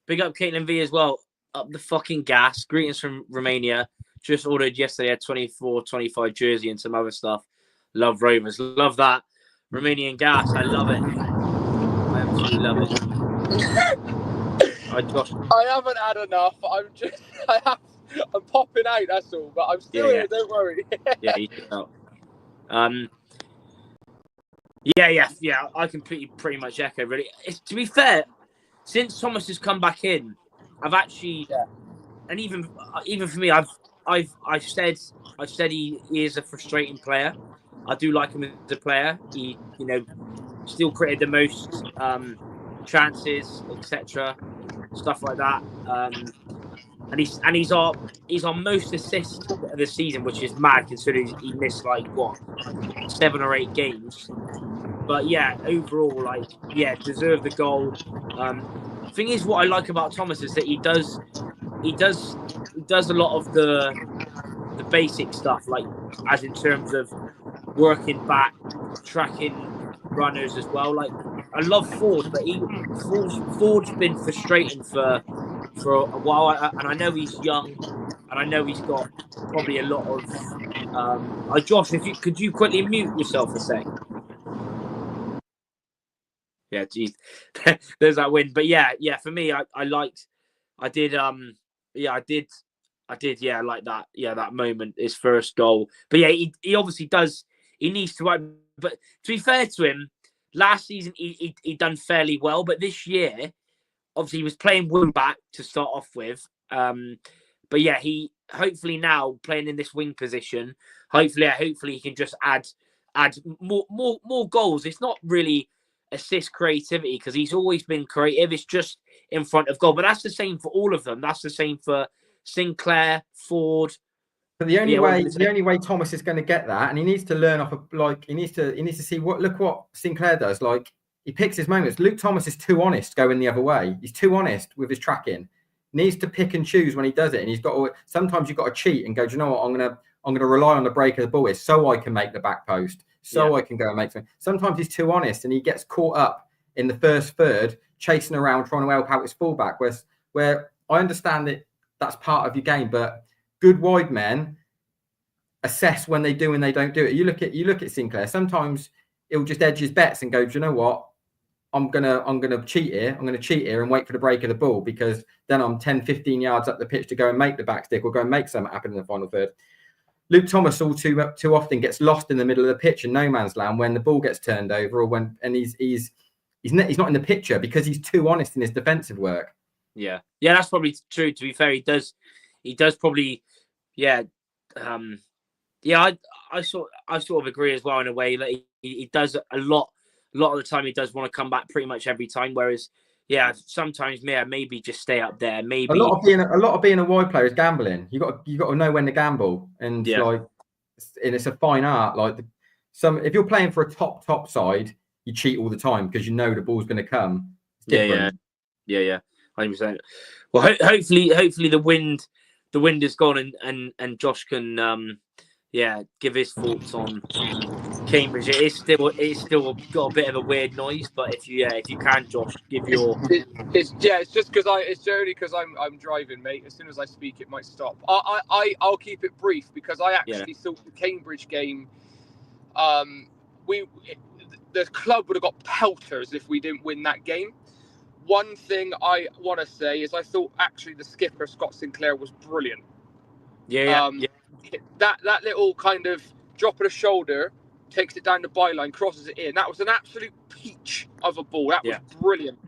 [SPEAKER 1] Big up Caitlin V as well. Up the fucking gas. Greetings from Romania. Just ordered yesterday a 24-25 jersey and some other stuff. Love Rovers. Love that. Romanian gas. I love it. I absolutely love it.
[SPEAKER 2] I haven't had enough. I'm popping out, that's all. But I'm still here, don't worry.
[SPEAKER 1] Yeah, you can help. Yeah. I completely pretty much echo, really. To be fair, since Thomas has come back in, I've actually, and even for me, I've said he is a frustrating player. I do like him as a player. He, still created the most chances, etc., stuff like that. And he's our most assists of the season, which is mad considering he missed 7 or 8 games. But yeah, overall, like, yeah, deserved the goal. Thing is, what I like about Thomas is that he does a lot of the basic stuff, like as in terms of working back, tracking runners as well. Like, I love Ford, but Ford's been frustrating for a while, and I know he's young, and I know he's got probably a lot of. Josh, could you quickly mute yourself a sec? Yeah, geez, there's that win. But yeah, for me, I did like that. Yeah, that moment, his first goal. But yeah, he obviously does. He needs to. But to be fair to him, last season he done fairly well. But this year, obviously, he was playing wing back to start off with. But yeah, he hopefully now playing in this wing position. Hopefully he can just add more goals. It's not really assist creativity because he's always been creative. It's just in front of goal. But that's the same for all of them. That's the same for Sinclair, Ford.
[SPEAKER 3] But the only way Thomas is going to get that, and he needs to learn off of, like, he needs to see what Sinclair does. Like, he picks his moments. Luke Thomas is too honest going the other way. He's too honest with his tracking. Needs to pick and choose when he does it, and he's got to, sometimes you've got to cheat and go, do you know what, I'm gonna rely on the break of the ball so I can make the back post, I can go and make something. Sometimes he's too honest and he gets caught up in the first third, chasing around trying to help out his fullback. Where I understand that that's part of your game, but good wide men assess when they do and they don't do it. You look at Sinclair. Sometimes he'll just edge his bets and go, do you know what? I'm gonna cheat here. I'm gonna cheat here and wait for the break of the ball, because then I'm 10, 15 yards up the pitch to go and make the back stick or go and make something happen in the final third. Luke Thomas all too often gets lost in the middle of the pitch in no man's land when the ball gets turned over, or he's not in the picture because he's too honest in his defensive work.
[SPEAKER 1] Yeah, that's probably true. To be fair, he does probably, I sort of agree as well in a way that he does a lot of the time. He does want to come back pretty much every time, whereas sometimes maybe just stay up there. Maybe
[SPEAKER 3] a lot of being a wide player is gambling. You got to know when to gamble, and it's a fine art. Like if you're playing for a top side, you cheat all the time because you know the ball's going to come. It's different.
[SPEAKER 1] Yeah, 100%. Well, hopefully the wind is gone, and Josh can give his thoughts on Cambridge. It's still got a bit of a weird noise, but if you can, Josh, give your.
[SPEAKER 2] It's just because it's only because I'm driving, mate. As soon as I speak, it might stop. I'll keep it brief because I actually thought the Cambridge game, the club would have got pelters if we didn't win that game. One thing I want to say is I thought actually the skipper Scott Sinclair was brilliant. That little kind of drop of the shoulder, takes it down the byline, crosses it in. That was an absolute peach of a ball. That was brilliant.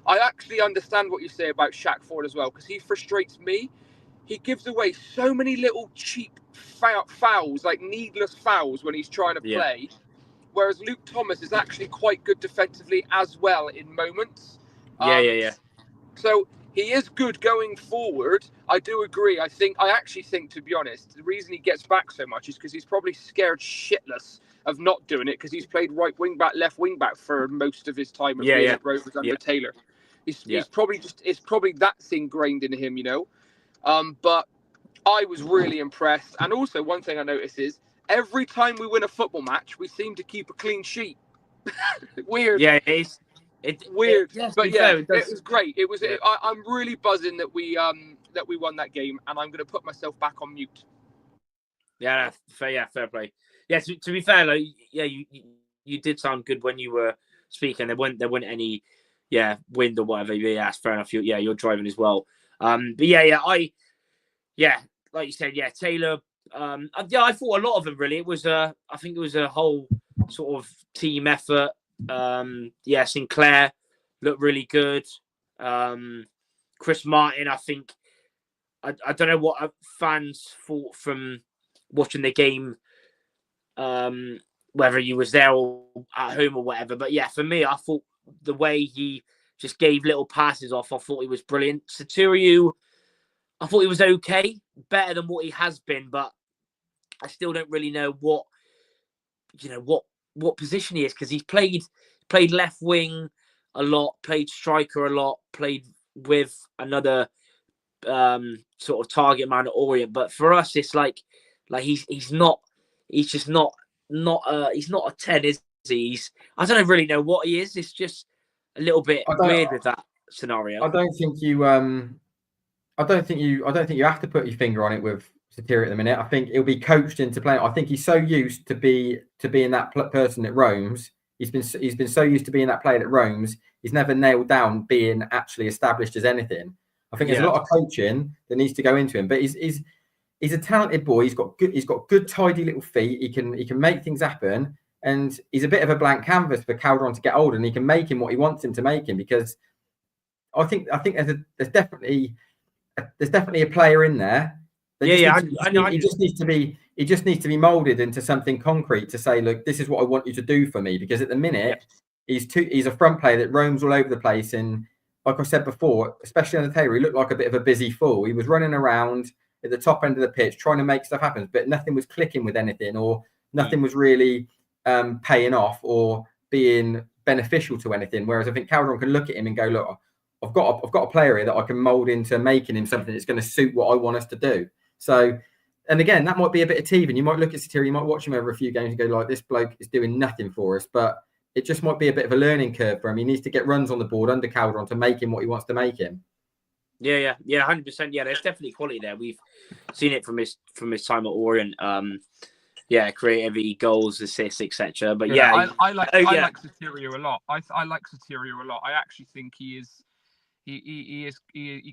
[SPEAKER 2] I actually understand what you say about Shaq Ford as well, because he frustrates me. He gives away so many little cheap fouls, like needless fouls when he's trying to play. Whereas Luke Thomas is actually quite good defensively as well in moments. So he is good going forward. I do agree. I actually think, to be honest, the reason he gets back so much is because he's probably scared shitless of not doing it, because he's played right wing back, left wing back for most of his time at Rovers under Taylor. He's probably it's probably that's ingrained in him, you know. But I was really impressed. And also one thing I noticed is every time we win a football match, we seem to keep a clean sheet. Weird.
[SPEAKER 1] Yeah, it's
[SPEAKER 2] weird. But
[SPEAKER 1] it
[SPEAKER 2] was great. It was. I'm really buzzing that we won that game, and I'm going to put myself back on mute.
[SPEAKER 1] Fair play. Yeah, to be fair, like, you did sound good when you were speaking. There weren't any wind or whatever. Yeah, that's fair enough. You're driving as well. But like you said, Taylor. I thought a lot of them really. It was I think it was a whole sort of team effort. Sinclair looked really good. Chris Martin, I think I don't know what fans thought from watching the game, whether you was there or at home or whatever. But for me, I thought the way he just gave little passes off, I thought he was brilliant. Saturiu, I thought he was okay, better than what he has been, but I still don't really know what what position he is, because he's played left wing a lot, played striker a lot, played with another sort of target man at Orient. But for us, it's like he's just not he's not a 10, is he? I don't really know what he is. It's just a little bit weird with that scenario.
[SPEAKER 3] I don't think you have to put your finger on it with Satiri at the minute. I think he'll be coached into playing. I think he's so used to being that person that roams. He's been so used to being that player that roams. He's never nailed down being actually established as anything. I think there's a lot of coaching that needs to go into him. But he's a talented boy. He's got good tidy little feet. He can make things happen. And he's a bit of a blank canvas for Calderón to get older, and he can make him what he wants him to make him. Because I think there's definitely a player in there. He just needs to be molded into something concrete to say, look, this is what I want you to do for me. Because at the minute, he's a front player that roams all over the place. And like I said before, especially on the table, he looked like a bit of a busy fool. He was running around at the top end of the pitch trying to make stuff happen, but nothing was clicking with anything, or nothing was really paying off or being beneficial to anything. Whereas I think Calderón can look at him and go, look, I've got a player here that I can mold into making him something that's going to suit what I want us to do. So, and again, that might be a bit of teething. You might look at Satiri, you might watch him over a few games and go, like, this bloke is doing nothing for us. But it just might be a bit of a learning curve for him. He needs to get runs on the board under Calderón to make him what he wants to make him.
[SPEAKER 1] Yeah, 100%. Yeah, there's definitely quality there. We've seen it from his time at Orient. Creativity, goals, assists, etc. But
[SPEAKER 2] I like Satiri a lot. I like Satiri a lot. I actually think he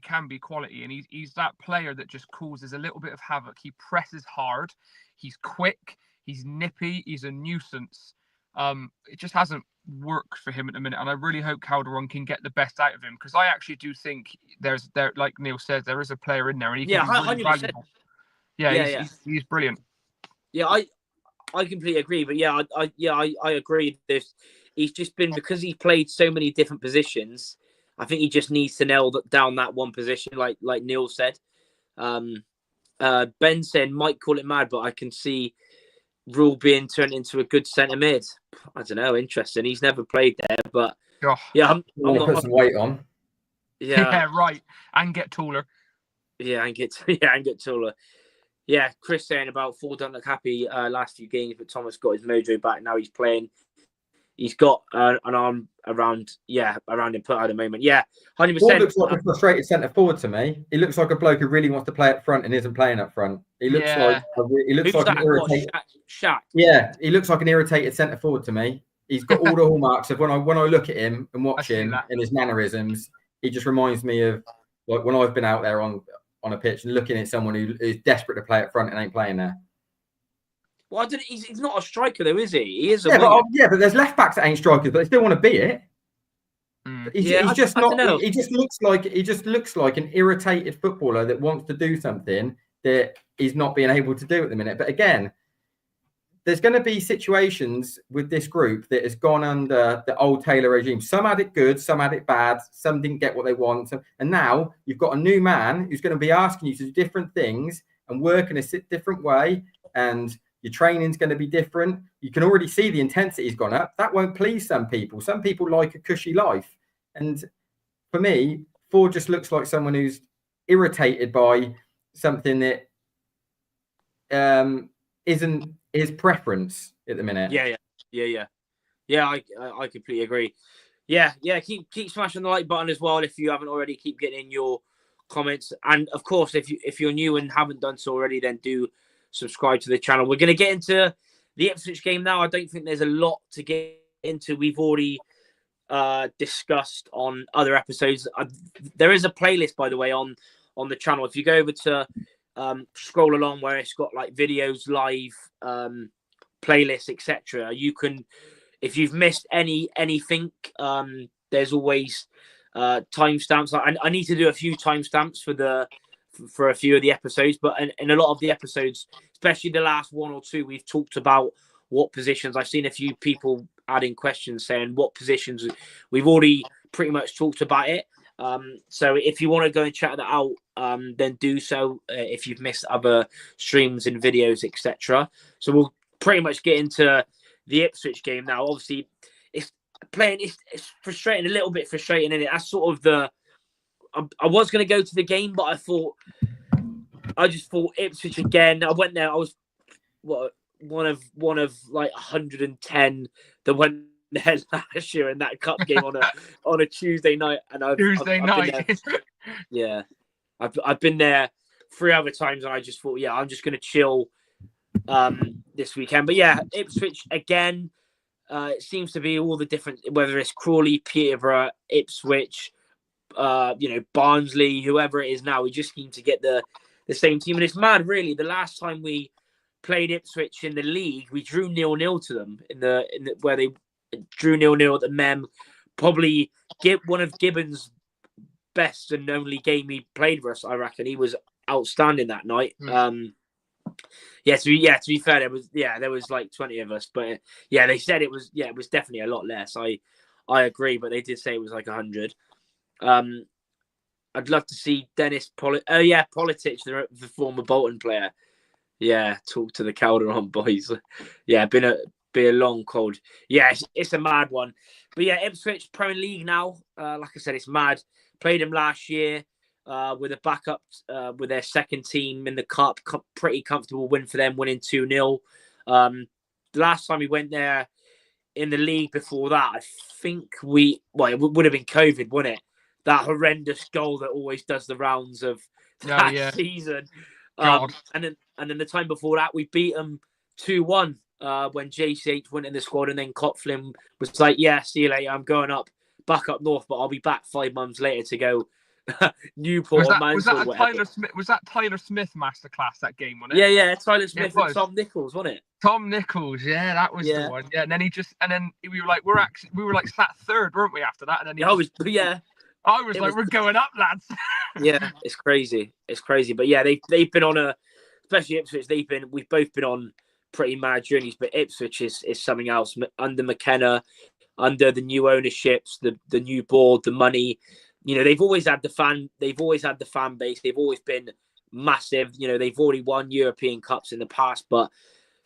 [SPEAKER 2] can be quality, and he's that player that just causes a little bit of havoc. He presses hard, he's quick, he's nippy, he's a nuisance. It just hasn't worked for him at the minute, and I really hope Calderón can get the best out of him, because I actually do think there, like Neil says, there is a player in there, and he can be really valuable. He's brilliant.
[SPEAKER 1] Yeah, I completely agree. But I agree. He's just been, because he's played so many different positions, I think he just needs to nail down that one position, like Neil said. Ben said might call it mad, but I can see Rule being turned into a good centre mid. I don't know, interesting. He's never played there, but I'm not
[SPEAKER 3] put some weight on.
[SPEAKER 1] Yeah,
[SPEAKER 2] right, and get taller.
[SPEAKER 1] And get taller. Yeah, Chris saying about Ford don't look happy last few games, but Thomas got his mojo back. Now he's playing. He's got an arm around him put at the moment. Yeah, 100%.
[SPEAKER 3] Ford looks like a frustrated centre forward to me. He looks like a bloke who really wants to play up front and isn't playing up front. He looks like an irritated.
[SPEAKER 1] Shaq.
[SPEAKER 3] Yeah, he looks like an irritated centre forward to me. He's got all the hallmarks of when I look at him and watch him and his mannerisms. He just reminds me of like when I've been out there on a pitch and looking at someone who is desperate to play up front and ain't playing there.
[SPEAKER 1] Well, he's not a striker though, is he? He is a
[SPEAKER 3] winger. But there's left backs that ain't strikers, but they still want to be it. He just looks like an irritated footballer that wants to do something that he's not being able to do at the minute. But again, there's going to be situations with this group that has gone under the old Taylor regime. Some had it good, some had it bad, some didn't get what they want. And now you've got a new man who's going to be asking you to do different things and work in a different way. And your training's going to be different. You can already see the intensity's gone up. That won't please some people. Some people like a cushy life. And for me, Ford just looks like someone who's irritated by something that isn't his preference at the minute.
[SPEAKER 1] Yeah, I completely agree. Yeah. Keep smashing the like button as well if you haven't already. Keep getting in your comments. And of course, if you're new and haven't done so already, then do subscribe to the channel. We're going to get into the Ipswich game now. I don't think there's a lot to get into. We've already discussed on other episodes. There is a playlist, by the way, on the channel. If you go over to scroll along where it's got like videos, live playlists, etc., you can, if you've missed anything, there's always timestamps. I need to do a few timestamps for a few of the episodes, but in a lot of the episodes, especially the last one or two, we've talked about what positions. I've seen a few people adding questions saying what positions. We've already pretty much talked about it. So if you want to go and check that out, then do so if you've missed other streams and videos, etc. So we'll pretty much get into the Ipswich game now. Obviously, it's frustrating, a little bit frustrating, isn't it? That's sort of I was going to go to the game, but I just thought Ipswich again. I went there. I was one of like 110 that went there last year in that cup game on a Tuesday night, and I've been there, yeah, I've been there 3 other times, and I just thought, yeah, I'm just going to chill this weekend. But yeah, Ipswich again. It seems to be all the different, whether it's Crawley, Peterborough, Ipswich, Barnsley, whoever it is now. We just seem to get the same team, and it's mad, really. The last time we played Ipswich in the league, we drew 0-0 to them in the where they drew 0-0 at the Mem. Probably one of Gibbons' best and only game he played for us. I reckon he was outstanding that night. To be fair, there was like 20 of us, but they said it was definitely a lot less. I agree, but they did say it was like 100. I'd love to see Dennis Politics, the former Bolton player. Yeah, talk to the Calderón boys. Yeah, been a long cold. Yeah, it's a mad one. But yeah, Ipswich Premier League now. Like I said, it's mad. Played them last year with a backup with their second team in the cup. Pretty comfortable win for them, winning 2-0. The last time we went there in the league before that, I think it would have been COVID, wouldn't it? That horrendous goal that always does the rounds of that season. And then the time before that, we beat them 2-1 when JCH went in the squad, and then Coughlin was like, "Yeah, see you later. I'm going back up north, but I'll be back 5 months later to go Newport."
[SPEAKER 2] Was that Tyler Smith masterclass, that game, wasn't
[SPEAKER 1] it? Yeah, Tyler Smith and Tom Nichols, wasn't it?
[SPEAKER 2] Tom Nichols, yeah, that was the one. Yeah, and then we were like sat third, weren't we, after that? And then I was like, we're going up, lads.
[SPEAKER 1] Yeah, it's crazy. But yeah, they've been on especially Ipswich, we've both been on pretty mad journeys, but Ipswich is something else. Under McKenna, under the new ownerships, the new board, the money, they've always had the fan base. They've always been massive. They've already won European Cups in the past, but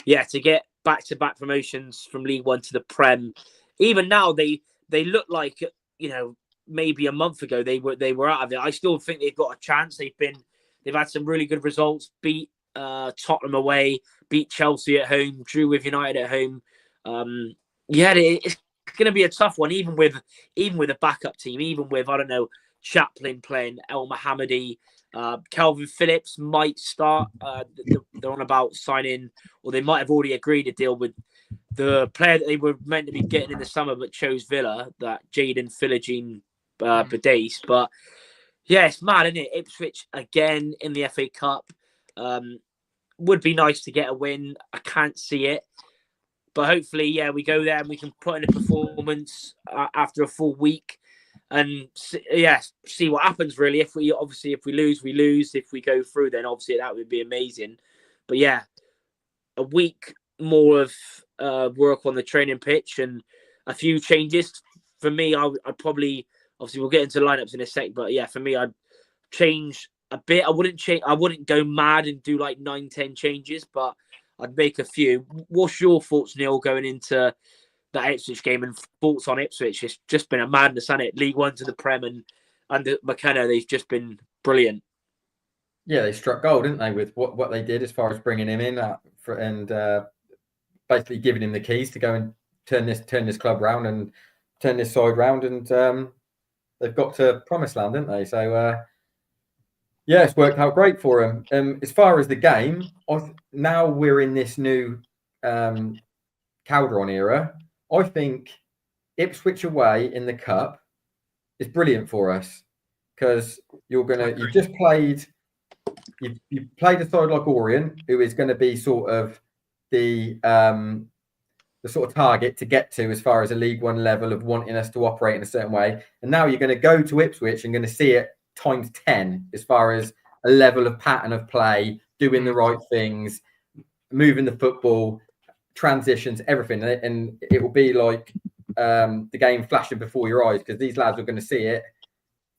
[SPEAKER 1] yeah, to get back-to-back promotions from League One to the Prem, even now they look like, maybe a month ago they were out of it. I still think they've got a chance. They've had some really good results. Beat Tottenham away, beat Chelsea at home, drew with United at home. It's going to be a tough one, even with a backup team, even with, I don't know, Chaplin playing, El Mohammadi, Calvin Phillips might start. They're on about signing, or they might have already agreed a deal with the player that they were meant to be getting in the summer, but chose Villa, that Jaden Philogene Badace. But yeah, it's mad, isn't it? Ipswich again in the FA Cup. Would be nice to get a win. I can't see it, but hopefully, we go there and we can put in a performance after a full week, and see what happens. Really, if we lose, we lose. If we go through, then obviously that would be amazing. But yeah, a week more of work on the training pitch and a few changes. For me, I'd probably, obviously we'll get into lineups in a sec, but yeah, for me, I'd change a bit. I wouldn't go mad and do like 9-10 changes, but I'd make a few. What's your thoughts, Neil, going into that Ipswich game, and thoughts on Ipswich? It's just been a madness, hasn't it? League One to the Prem, and under McKenna, they've just been brilliant.
[SPEAKER 3] Yeah, they struck gold, didn't they, with what they did as far as bringing him in and basically giving him the keys to go and turn this club round and turn this side round, and they've got to promised land, didn't they? So it's worked out great for him. As far as the game, now we're in this new Calderón era. I think Ipswich away in the cup is brilliant for us, because you played a side like Orient, who is going to be sort of the sort of target to get to as far as a League One level of wanting us to operate in a certain way. And now you're going to go to Ipswich and going to see it times 10 as far as a level of pattern of play, doing the right things, moving the football, transitions, everything. And it will be like the game flashing before your eyes, because these lads are going to see it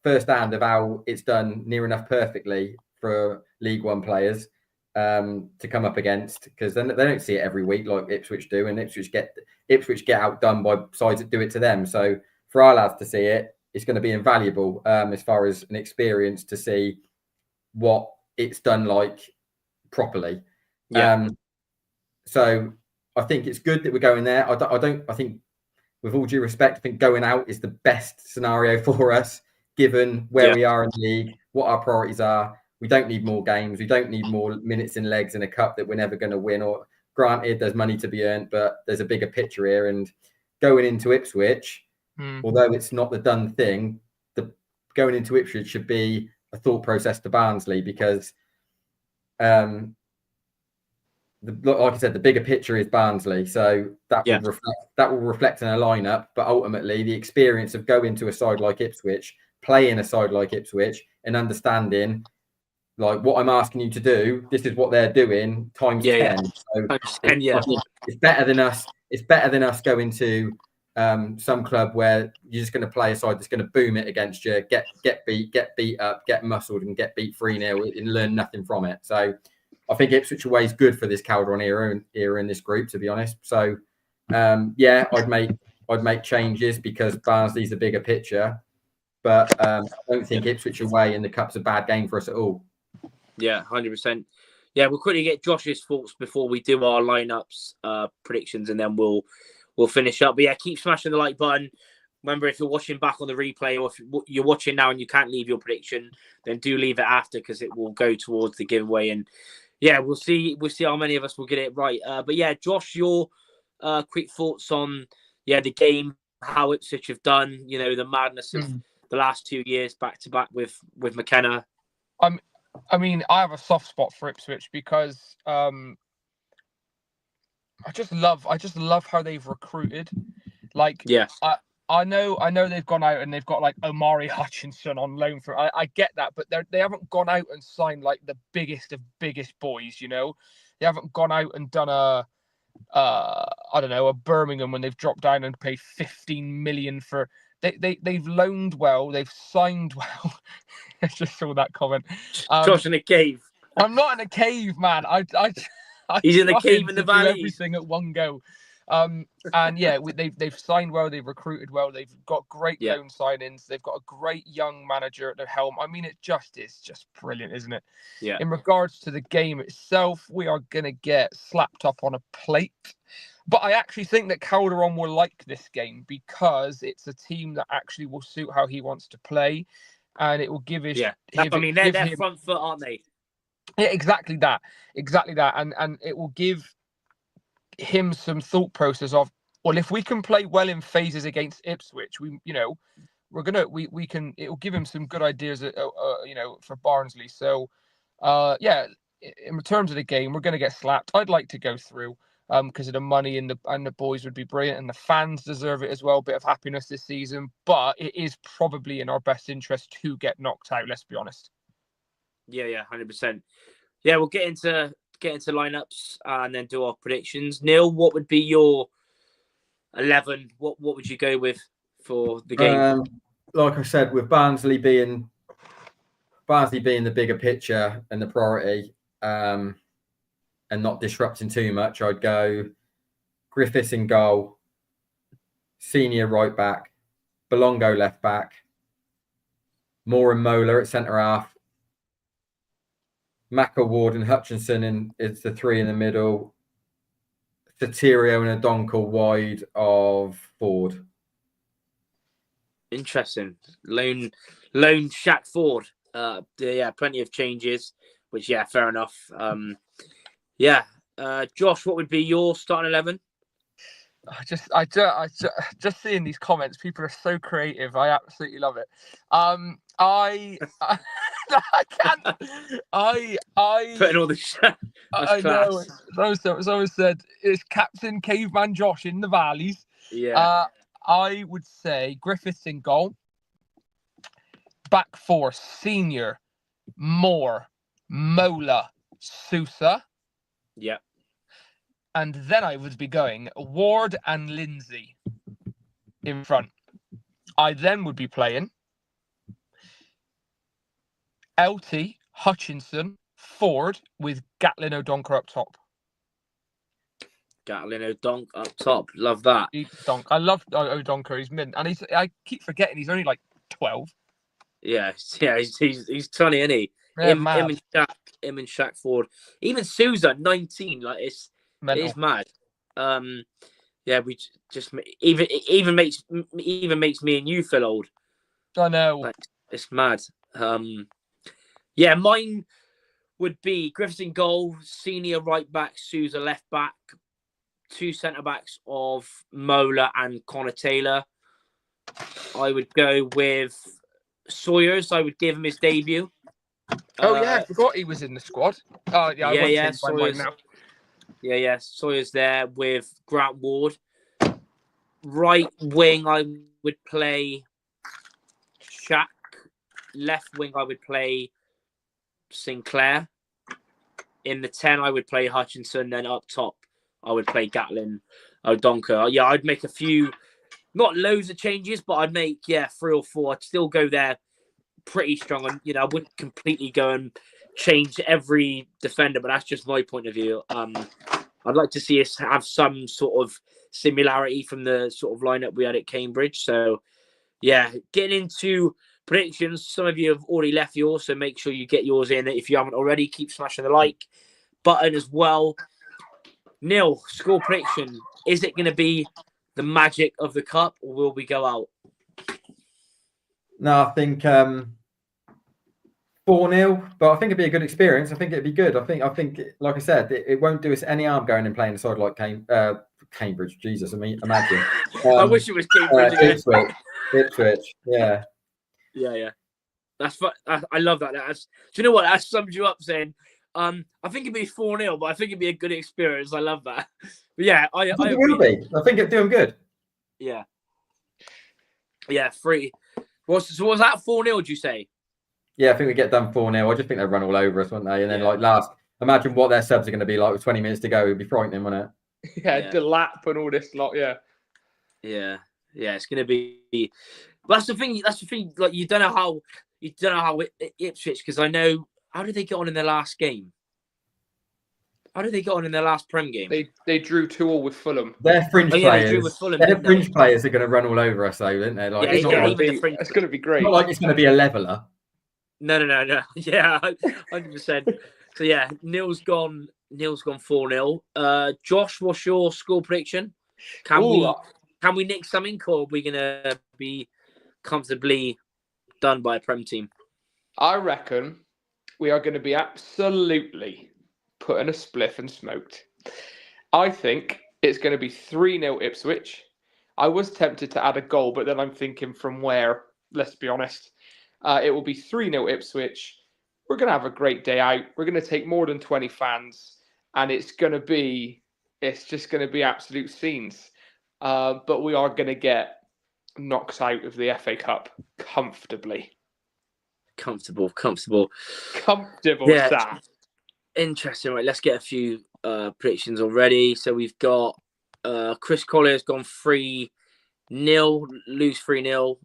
[SPEAKER 3] firsthand of how it's done near enough perfectly for League One players. to come up against, because then they don't see it every week like Ipswich do, and Ipswich get outdone by sides that do it to them. So for our lads to see it, it's going to be invaluable as far as an experience to see what it's done like properly.
[SPEAKER 1] Yeah.
[SPEAKER 3] So I think it's good that we're going there. I think, with all due respect, I think going out is the best scenario for us, given where we are in the league, what our priorities are. We don't need more games. We don't need more minutes in legs in a cup that we're never going to win. Or granted, there's money to be earned, but there's a bigger picture here. And going into Ipswich, although it's not the done thing, going into Ipswich should be a thought process to Barnsley, because, like I said, the bigger picture is Barnsley. So that will reflect in a lineup. But ultimately, the experience of going to a side like Ipswich, playing a side like Ipswich, and understanding, like, what I'm asking you to do, this is what they're doing times 10. So it's better than us. It's better than us going to some club where you're just going to play a side that's going to boom it against you, get beat up, get muscled, and get beat 3-0 and learn nothing from it. So I think Ipswich away is good for this Calderón era in this group, to be honest. So I'd make changes because Barnsley's the bigger picture, but I don't think Ipswich away in the cup's a bad game for us at all.
[SPEAKER 1] Yeah, 100%. Yeah, we'll quickly get Josh's thoughts before we do our lineups predictions, and then we'll finish up. But yeah, keep smashing the like button. Remember, if you're watching back on the replay, or if you're watching now and you can't leave your prediction, then do leave it after, because it will go towards the giveaway. And yeah, we'll see how many of us will get it right. But yeah, Josh, your quick thoughts on the game, how Ipswich have done, the madness of the last 2 years back to back with McKenna.
[SPEAKER 2] I mean, I have a soft spot for Ipswich because I just love how they've recruited. Like, I know they've gone out and they've got like Omari Hutchinson on loan for. I get that, but they haven't gone out and signed like the biggest of biggest boys. They haven't gone out and done a Birmingham when they've dropped down and paid 15 million for. They've loaned well. They've signed well. I just saw that comment.
[SPEAKER 1] Josh in a cave.
[SPEAKER 2] I'm not in a cave, man.
[SPEAKER 1] He's in the cave in the valley.
[SPEAKER 2] Everything at one go. And yeah, they've signed well. They've recruited well. They've got great loan signings. They've got a great young manager at the helm. I mean, it's just brilliant, isn't it?
[SPEAKER 1] Yeah.
[SPEAKER 2] In regards to the game itself, we are gonna get slapped up on a plate. But I actually think that Calderón will like this game because it's a team that actually will suit how he wants to play, and it will give his.
[SPEAKER 1] They're front foot, aren't they?
[SPEAKER 2] Yeah, exactly that, and it will give him some thought process of, well, if we can play well in phases against Ipswich, it will give him some good ideas, for Barnsley. So, in terms of the game, we're going to get slapped. I'd like to go through. Because of the money and the boys would be brilliant, and the fans deserve it as well. A bit of happiness this season, but it is probably in our best interest to get knocked out. Let's be honest.
[SPEAKER 1] Yeah, 100%. Yeah, we'll get into lineups and then do our predictions. Neil, what would be your 11? What would you go with for the game?
[SPEAKER 3] Like I said, with Barnsley being the bigger picture and the priority, and not disrupting too much, I'd go Griffiths in goal, Senior right back, Belongo left back, Moore and Mola at centre half, McAward and Hutchinson is the three in the middle, Sotirio and Adonkel wide of Ford.
[SPEAKER 1] Interesting. Lone Shaq Ford. Plenty of changes, which fair enough. Josh, what would be your starting 11?
[SPEAKER 2] I just seeing these comments. People are so creative. I absolutely love it. I can't.
[SPEAKER 1] Putting all the.
[SPEAKER 2] I know. Someone said it's Captain Caveman Josh in the valleys.
[SPEAKER 1] Yeah.
[SPEAKER 2] I would say Griffiths in goal. Back four: Senior, Moore, Mola, Sousa.
[SPEAKER 1] Yeah.
[SPEAKER 2] And then I would be going Ward and Lindsay in front. I then would be playing LT, Hutchinson, Ford with Gatlin O'Donkor up top.
[SPEAKER 1] Gatlin O'Donk up top. Love that.
[SPEAKER 2] I love O'Donkor. He's mint, and I keep forgetting he's only like 12.
[SPEAKER 1] Yeah, he's tiny, isn't he?
[SPEAKER 2] Yeah,
[SPEAKER 1] him and Shaq Ford. Even Sousa, 19. Like it's mad. Yeah, we just even makes me and you feel old.
[SPEAKER 2] I know.
[SPEAKER 1] Like, it's mad. Yeah, mine would be Griffiths in goal, senior right back, Sousa left back, 2 centre backs of Mola and Connor Taylor. I would go with Sawyers. I would give him his debut.
[SPEAKER 2] Oh yeah, I forgot he was in the squad. Oh yeah, I won't change my mind now.
[SPEAKER 1] Yeah. Sawyer's there with Grant Ward. Right wing, I would play Shaq. Left wing, I would play Sinclair. In the 10, I would play Hutchinson. Then up top, I would play Gatlin O'Donkor. Yeah, I'd make a few, not loads of changes, but I'd make 3 or 4. I'd still go there pretty strong. And I wouldn't completely go and change every defender, but that's just my point of view. I'd like to see us have some sort of similarity from the sort of lineup we had at Cambridge. So, yeah, getting into predictions. Some of you have already left yours, so make sure you get yours in. If you haven't already, keep smashing the like button as well. Neil, score prediction. Is it going to be the magic of the cup, or will we go out?
[SPEAKER 3] No, I think 4-0, but I think it'd be a good experience. I think it'd be good. I think, like I said, it won't do us any harm going and playing a side like Cambridge. Jesus, I mean, imagine.
[SPEAKER 1] I wish it was Cambridge again.
[SPEAKER 3] Ipswich. Yeah.
[SPEAKER 1] Yeah. That's fun. I love that. Do you know what? That sums you up saying, I think it'd be 4-0, but I think it'd be a good experience. I love that. But yeah, I think
[SPEAKER 3] it will be. I think it'd do them good.
[SPEAKER 1] Yeah. 3. Was that 4-0? Did you say?
[SPEAKER 3] Yeah, I think we get done 4-0. I just think they'll run all over us, won't they? And then imagine what their subs are going to be like with 20 minutes to go. It'd be frightening, wouldn't
[SPEAKER 2] it? Yeah, the lap and all this lot. Yeah.
[SPEAKER 1] It's going to be. But that's the thing. Like you don't know how Ipswich, because I know how did they get on in their last game? How did they get on in their last Prem game?
[SPEAKER 2] They drew 2-2 with Fulham.
[SPEAKER 3] Their fringe players.
[SPEAKER 1] They drew with Fulham,
[SPEAKER 3] their fringe players are going to run all over us, though, aren't they? Like,
[SPEAKER 2] it's going to be great.
[SPEAKER 3] It's not like it's going to be a leveler.
[SPEAKER 1] No. Yeah, 100%. So yeah, Neil's gone 4-0. Josh, what's your score prediction? Can we nick something, or are we going to be comfortably done by a Prem team?
[SPEAKER 2] I reckon we are going to be absolutely put in a spliff and smoked. I think it's going to be 3-0 Ipswich. I was tempted to add a goal, but then I'm thinking from where, let's be honest. It will be 3-0 Ipswich. We're going to have a great day out. We're going to take more than 20 fans, and it's just going to be absolute scenes. But we are going to get knocked out of the FA Cup comfortably.
[SPEAKER 1] Comfortable.
[SPEAKER 2] Yeah. Sam.
[SPEAKER 1] Interesting. Right, let's get a few predictions already. So we've got Chris Collier's gone 3-0, lose 3-0.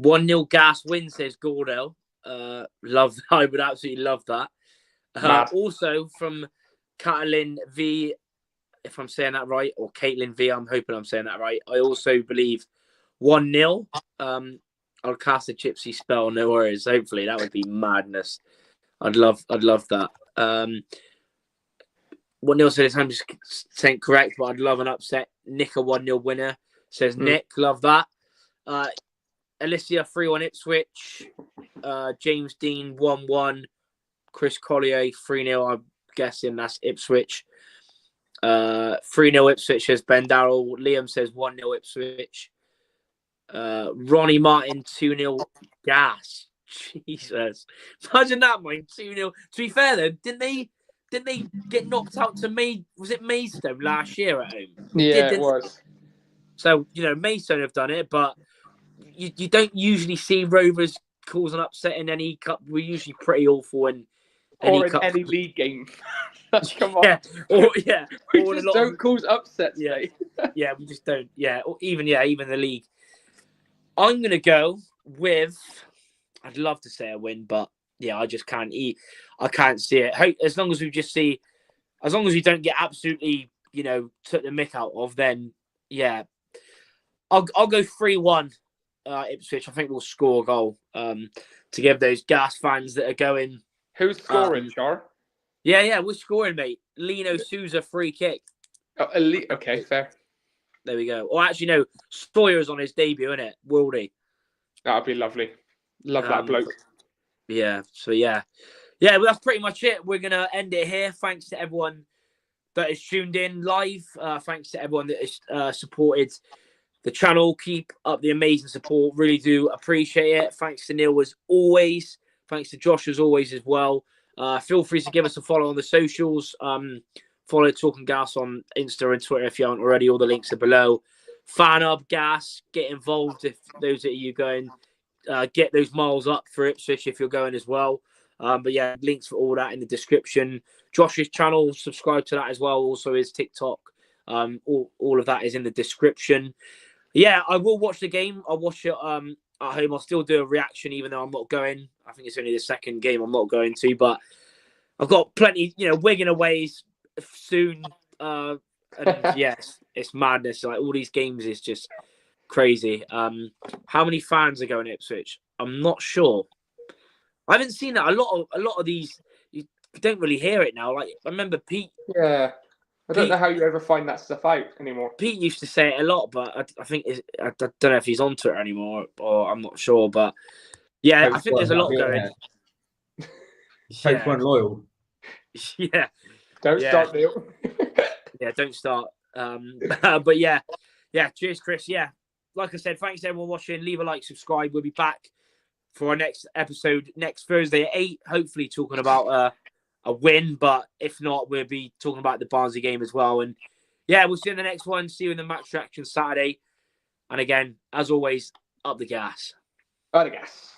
[SPEAKER 1] 1-0 Gas win, says Gordell. Love. I would absolutely love that. Also from Caitlin V, if I'm saying that right, or Caitlin V, I'm hoping I'm saying that right. I also believe 1-0. I'll cast a gypsy spell, no worries. Hopefully that would be madness. I'd love that. 1-0 says 100% correct, but I'd love an upset. Nick a 1-0 winner, says Nick. Love that. Alicia 3-1 Ipswich. James Dean 1-1. Chris Collier 3-0. I'm guessing that's Ipswich. 3-0 Ipswich says Ben Darrell. Liam says 1-0 Ipswich. Ronnie Martin 2-0 Gas. Jesus, imagine that, mate. 2-0. To be fair, though, didn't they get knocked out to Was it Maidstone last year at home?
[SPEAKER 2] Yeah, it was.
[SPEAKER 1] So Maidstone have done it, but you don't usually see Rovers cause an upset in any cup. We're usually pretty awful in any cup.
[SPEAKER 2] Any league game. Come on.
[SPEAKER 1] We
[SPEAKER 2] just don't cause upsets.
[SPEAKER 1] Yeah, yeah, we just don't. Yeah, or even the league. I'm gonna go with. I'd love to say a win, but yeah, I just can't eat. I can't see it. As long as we don't get absolutely, took the mick out of, then yeah, I'll go 3-1 Ipswich. I think we'll score a goal to give those gas fans that are going.
[SPEAKER 2] Who's scoring, Char?
[SPEAKER 1] Yeah, we're scoring, mate. Lino Souza free kick.
[SPEAKER 2] Oh, elite. Okay, fair.
[SPEAKER 1] There we go. Or actually, no, Sawyer's on his debut, isn't it? Wildy.
[SPEAKER 2] That'd be lovely. Love that bloke.
[SPEAKER 1] Yeah. So yeah. Well, that's pretty much it. We're gonna end it here. Thanks to everyone that is tuned in live. Thanks to everyone that has supported the channel. Keep up the amazing support. Really do appreciate it. Thanks to Neil as always. Thanks to Josh as always as well. Feel free to give us a follow on the socials. Follow Talking Gas on Insta and Twitter if you aren't already. All the links are below. Fan up Gas. Get involved if those are you going. Get those miles up for Ipswich if you're going as well. But yeah, links for all that in the description. Josh's channel, subscribe to that as well. Also his TikTok. All of that is in the description. Yeah, I will watch the game. I'll watch it at home. I'll still do a reaction even though I'm not going. I think it's only the second game I'm not going to, but I've got plenty, Wigan away soon. And yes, it's madness. Like all these games is just crazy. How many fans are going to Ipswich? I'm not sure. I haven't seen that. A lot of these, you don't really hear it now. Like I remember Pete.
[SPEAKER 2] Yeah. I don't know how you ever find that stuff out anymore.
[SPEAKER 1] Pete used to say it a lot, but I think I don't know if he's on Twitter anymore, or I'm not sure. But yeah, I think there's a lot going.
[SPEAKER 3] Coach one loyal.
[SPEAKER 1] Yeah.
[SPEAKER 2] Don't start, Neil.
[SPEAKER 1] Yeah, don't start. But yeah. Cheers, Chris. Yeah, like I said, thanks to everyone watching. Leave a like, subscribe. We'll be back for our next episode next Thursday at 8. Hopefully, talking about a win, but if not, we'll be talking about the Barnsley game as well. And yeah, we'll see you in the next one. See you in the match reaction Saturday. And again, as always, up the gas.
[SPEAKER 2] Up the gas.